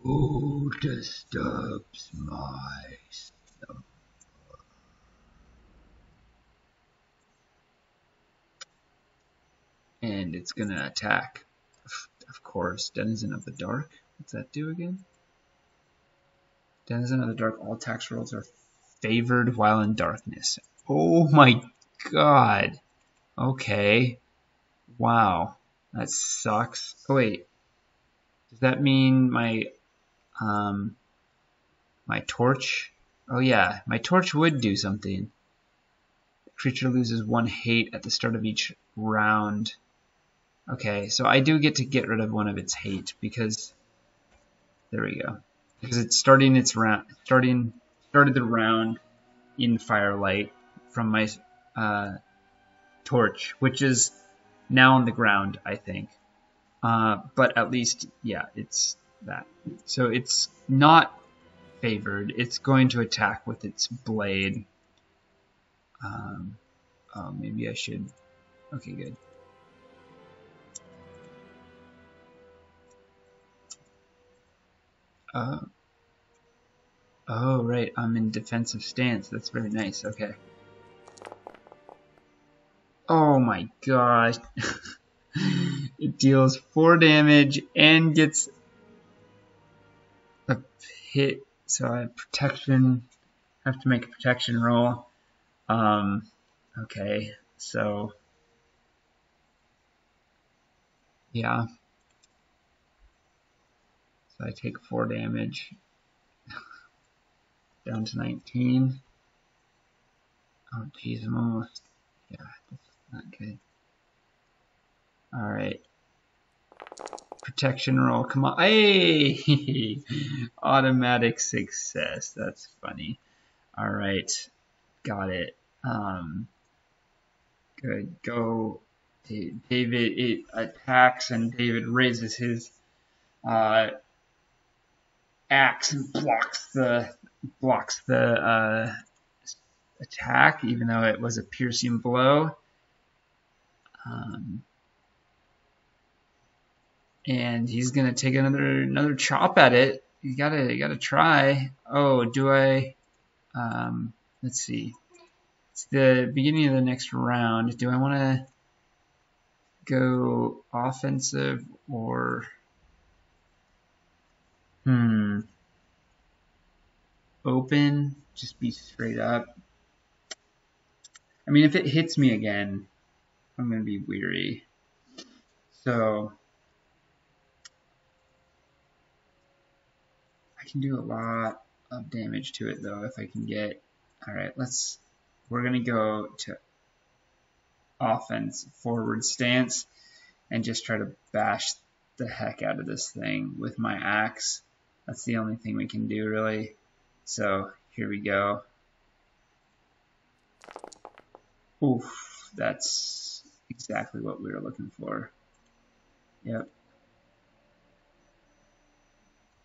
"Who disturbs my slumber?" And it's gonna attack. Of course, Denizen of the Dark. What's that do again? Denizen of the Dark, all attacks rolls are favored while in darkness. Oh my god. Okay. Wow. That sucks. Oh wait. Does that mean my my torch? Oh yeah, my torch would do something. The creature loses 1 hate at the start of each round. Okay, so I do get to get rid of one of its hate because there we go. Because it's started the round in Firelight from my torch, which is now on the ground, I think. But at least, yeah, it's that. So it's not favored. It's going to attack with its blade. Oh, maybe I should. Okay, good. Oh, right. I'm in defensive stance. That's very nice. Okay. Oh my gosh. It deals 4 damage and gets a hit. So I have protection. I have to make a protection roll. Okay. So yeah. So I take 4 damage. Down to 19. Oh geez, I'm almost. Yeah, that's not good. Alright. Protection roll. Come on. Hey! Automatic success. That's funny. Alright. Got it. Good. Go. David, it attacks and David raises his axe and blocks the attack, even though it was a piercing blow. And he's gonna take another chop at it. You gotta try. Oh, do I? Let's see. It's the beginning of the next round. Do I want to go offensive or? Open? Just be straight up. I mean, if it hits me again, I'm gonna be weary. So I can do a lot of damage to it though if I can get. Alright, we're gonna go to offense forward stance and just try to bash the heck out of this thing with my axe. That's the only thing we can do really. So here we go. Oof, that's exactly what we were looking for. Yep.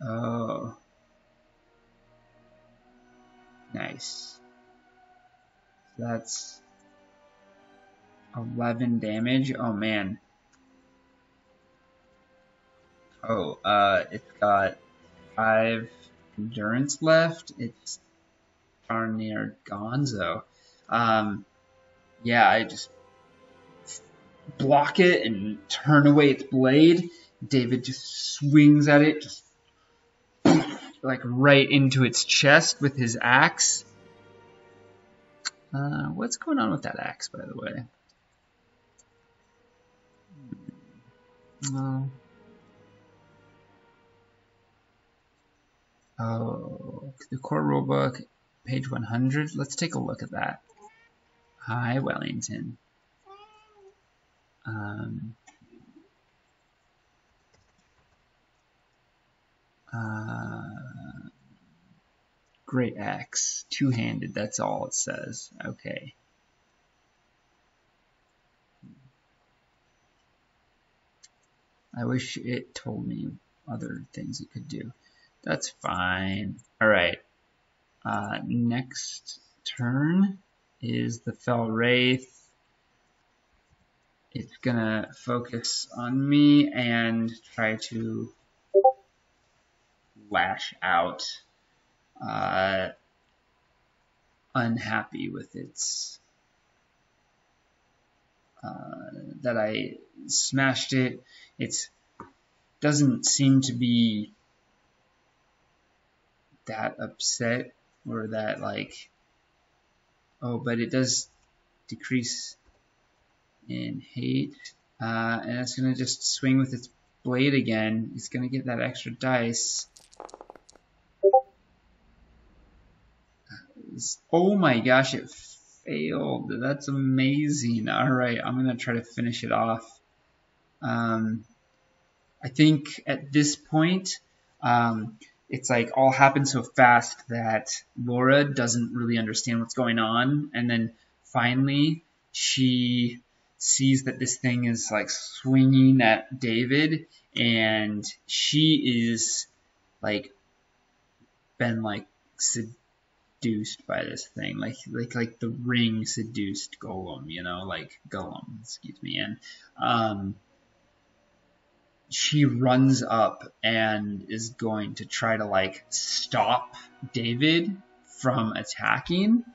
Oh. Nice. That's 11 damage. Oh man. Oh, it's got 5 endurance left. It's darn near gonzo. Yeah, I just block it and turn away its blade. David just swings at it, just like right into its chest with his axe. What's going on with that axe, by the way? Oh, the core rulebook, page 100. Let's take a look at that. Hi, Wellington. Great axe, two-handed. That's all it says. Okay. I wish it told me other things it could do. That's fine. Alright. Next turn is the Fell Wraith. It's gonna focus on me and try to lash out. Unhappy with its that I smashed it. It doesn't seem to be that upset or that like, oh, but it does decrease in hate, and it's gonna just swing with its blade again. It's gonna get that extra dice. Oh my gosh, it failed. That's amazing. Alright, I'm gonna try to finish it off. I think at this point, it's like all happened so fast that Laura doesn't really understand what's going on, and then finally she sees that this thing is like swinging at David, and she is like been like seduced by this thing, like the Ring seduced Gollum, you know, like Gollum, excuse me, and she runs up and is going to try to like stop David from attacking.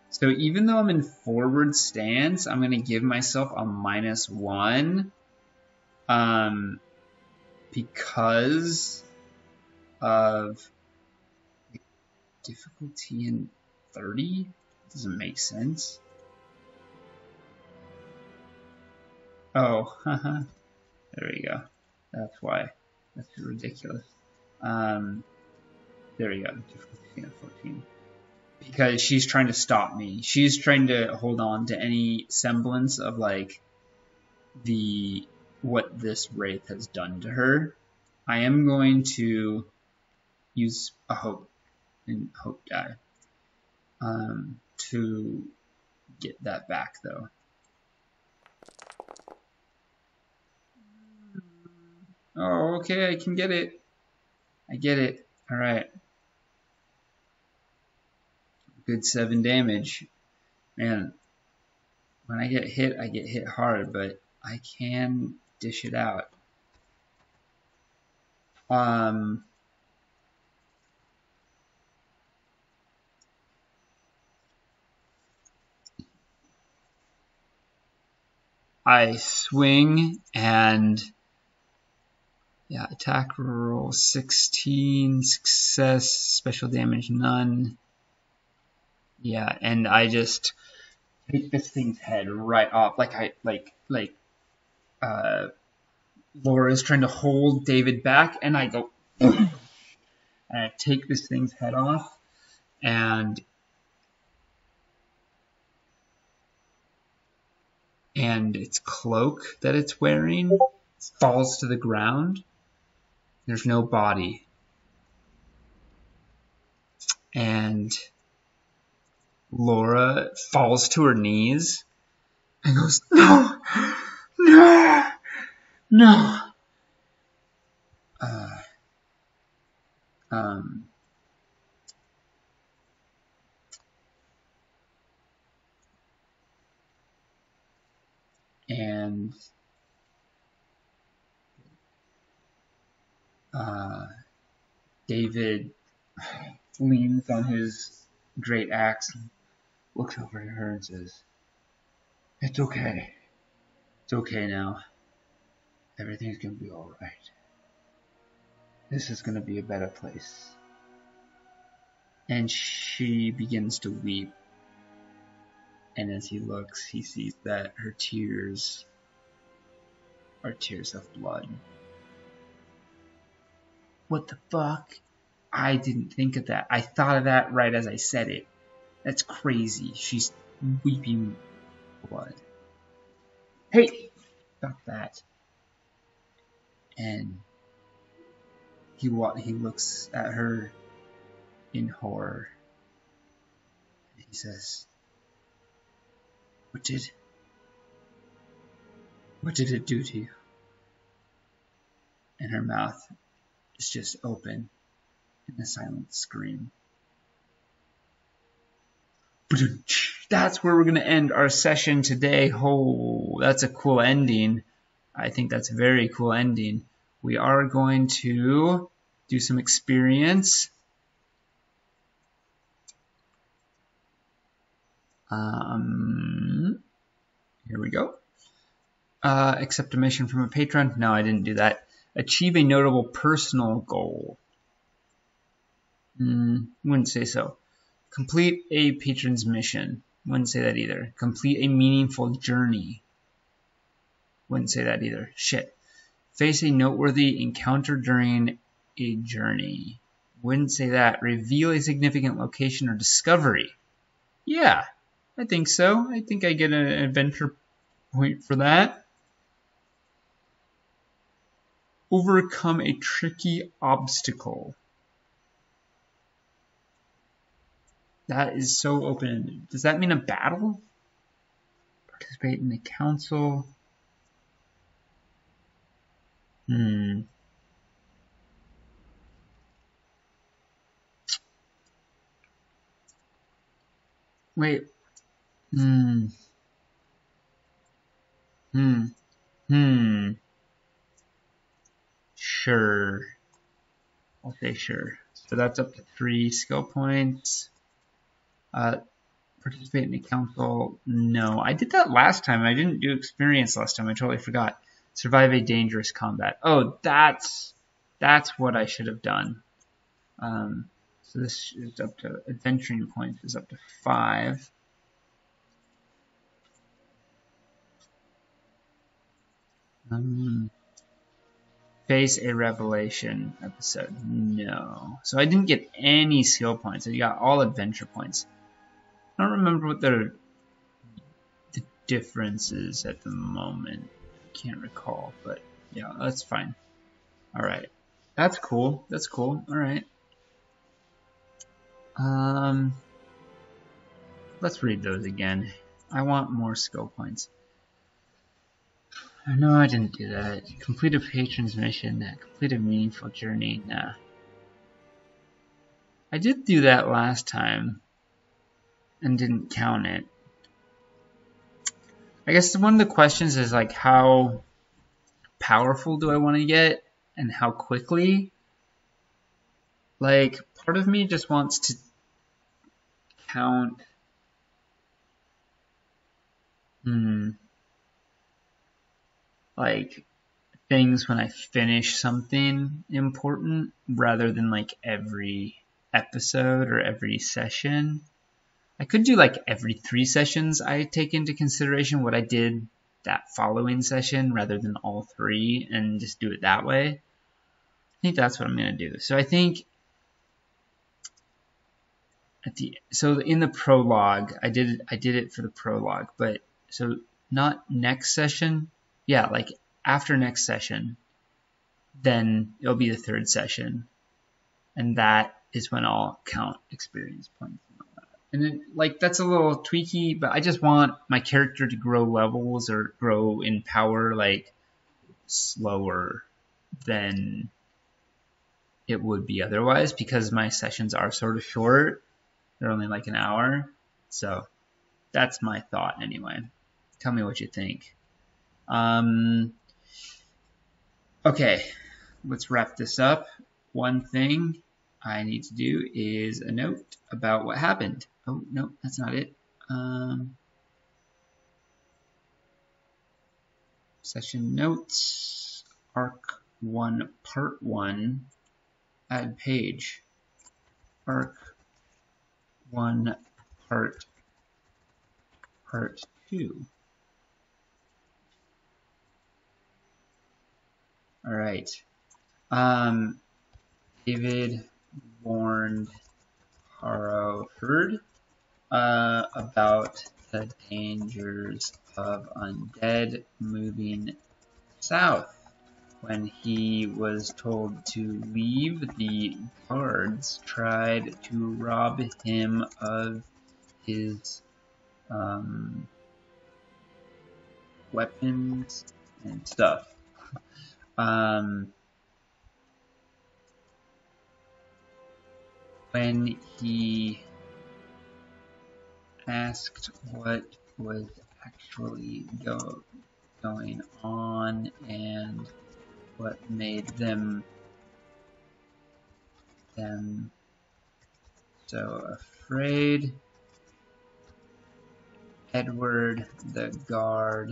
So even though I'm in forward stance, I'm going to give myself a -1 because of difficulty in 30. Doesn't make sense. Oh, there we go. That's why. That's ridiculous. There we go. Difficulty 14. Because she's trying to stop me. She's trying to hold on to any semblance of like what this wraith has done to her. I am going to use a hope die to get that back though. Oh, okay, I can get it. I get it. All right. Good 7 damage. Man, when I get hit hard, but I can dish it out. I swing and yeah, attack roll 16, success, special damage none. Yeah, and I just take this thing's head right off. Laura's trying to hold David back, and I go and I take this thing's head off, and its cloak that it's wearing falls to the ground. There's no body. And Laura falls to her knees and goes, "No, no, no." And David leans on his great axe, looks over at her and says, "It's okay. It's okay now. Everything's gonna be alright. This is gonna be a better place." And she begins to weep. And as he looks, he sees that her tears are tears of blood. What the fuck? I didn't think of that. I thought of that right as I said it. That's crazy. She's weeping blood. Hey! Stop that. And he looks at her in horror. And he says, What did it do to you?" And her mouth is just open in a silent scream. That's where we're going to end our session today. Oh, that's a cool ending. I think that's a very cool ending. We are going to do some experience. Here we go. Accept a mission from a patron. No, I didn't do that. Achieve a notable personal goal. Wouldn't say so. Complete a patron's mission. Wouldn't say that either. Complete a meaningful journey. Wouldn't say that either. Shit. Face a noteworthy encounter during a journey. Wouldn't say that. Reveal a significant location or discovery. Yeah, I think so. I think I get an adventure point for that. Overcome a tricky obstacle. That is so open-ended. Does that mean a battle? Participate in the council. Wait. Sure. I'll say sure. So that's up to 3 skill points. Participate in the council. No, I did that last time. I didn't do experience last time. I totally forgot. Survive a dangerous combat. Oh, that's what I should have done. So this is up to adventuring points is up to 5. Face a revelation episode. No. So I didn't get any skill points. I got all adventure points. I don't remember what the difference is at the moment. I can't recall, but yeah, that's fine. Alright. That's cool. That's cool. Alright. Let's read those again. I want more skill points. No, I didn't do that. Complete a patron's mission. Complete a meaningful journey. Nah. I did do that last time and didn't count it. I guess one of the questions is like, how powerful do I want to get and how quickly? Like, part of me just wants to count like things when I finish something important rather than like every episode or every session. I could do like every 3 sessions I take into consideration what I did that following session rather than all 3 and just do it that way. I think that's what I'm going to do. So I think so in the prologue, I did it for the prologue, but so not next session. Yeah, like after next session, then it'll be the 3rd session. And that is when I'll count experience points. And then, like, that's a little tweaky, but I just want my character to grow levels or grow in power, like, slower than it would be otherwise, because my sessions are sort of short. They're only like an hour. So that's my thought anyway. Tell me what you think. Okay, let's wrap this up. One thing I need to do is a note about what happened. Oh, no, that's not it. Session notes, arc 1, part 1, add page. Arc 1, part 2. All right. David warned Haro heard about the dangers of undead moving south. When he was told to leave, the guards tried to rob him of his weapons and stuff. When he asked what was actually going on and what made them so afraid, Edward the guard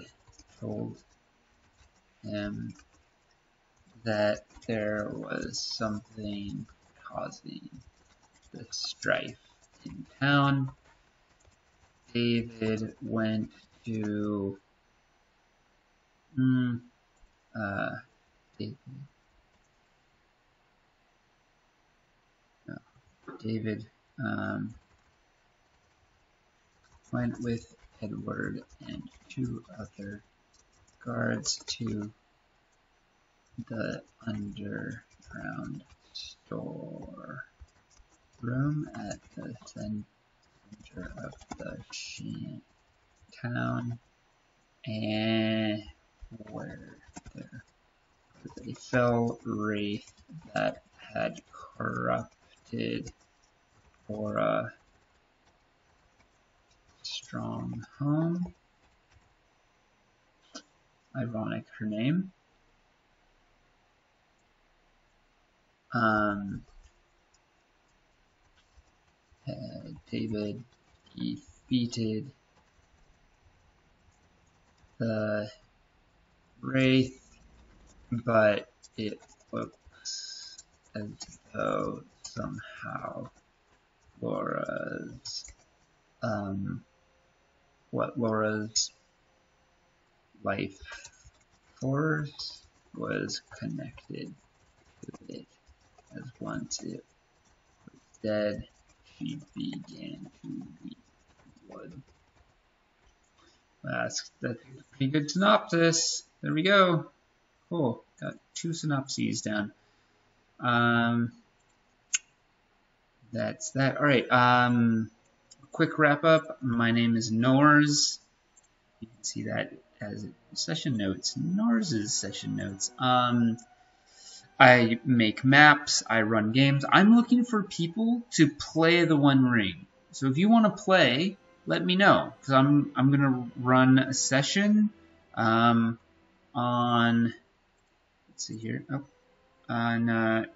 told him that there was something causing the strife in town. David went to David went with Edward and 2 other guards to the underground store room at the center of the town, and where there was a fell wraith that had corrupted Aura Strongholm. Ironic, her name. David defeated the Wraith, but it looks as though somehow Laura's life force was connected to it, as once it was dead, she began to eat blood. That's a pretty good synopsis. There we go. Cool. Got 2 synopses down. That's that. All right. Quick wrap up. My name is Nors. You can see that as session notes. Nors's session notes. I make maps. I run games. I'm looking for people to play the One Ring. So if you want to play, let me know, because I'm gonna run a session on, let's see here, on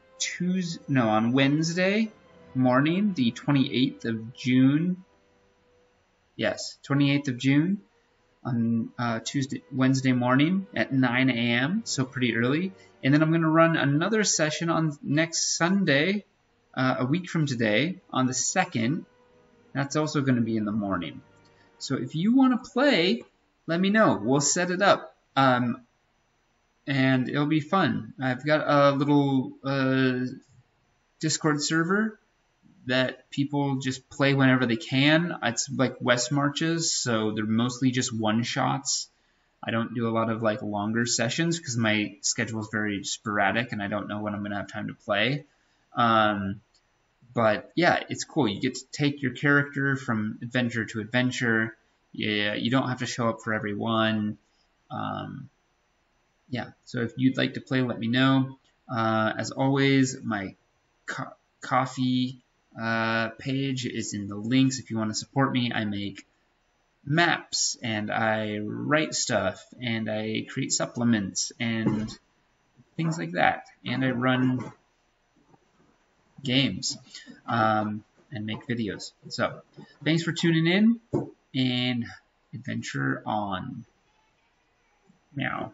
Wednesday morning, the 28th of June. Yes, 28th of June on Wednesday morning at 9 a.m. So pretty early. And then I'm gonna run another session on next Sunday, a week from today, on the 2nd. That's also going to be in the morning. So if you want to play, let me know. We'll set it up. And it'll be fun. I've got a little Discord server that people just play whenever they can. It's like West Marches, so they're mostly just one-shots. I don't do a lot of like longer sessions because my schedule is very sporadic and I don't know when I'm going to have time to play. But yeah, it's cool. You get to take your character from adventure to adventure. Yeah, you don't have to show up for every one. Yeah, so if you'd like to play, let me know. As always, my Ko-fi page is in the links. If you want to support me, I make maps and I write stuff and I create supplements and things like that. And I run games and make videos. So thanks for tuning in, and adventure on. Meow.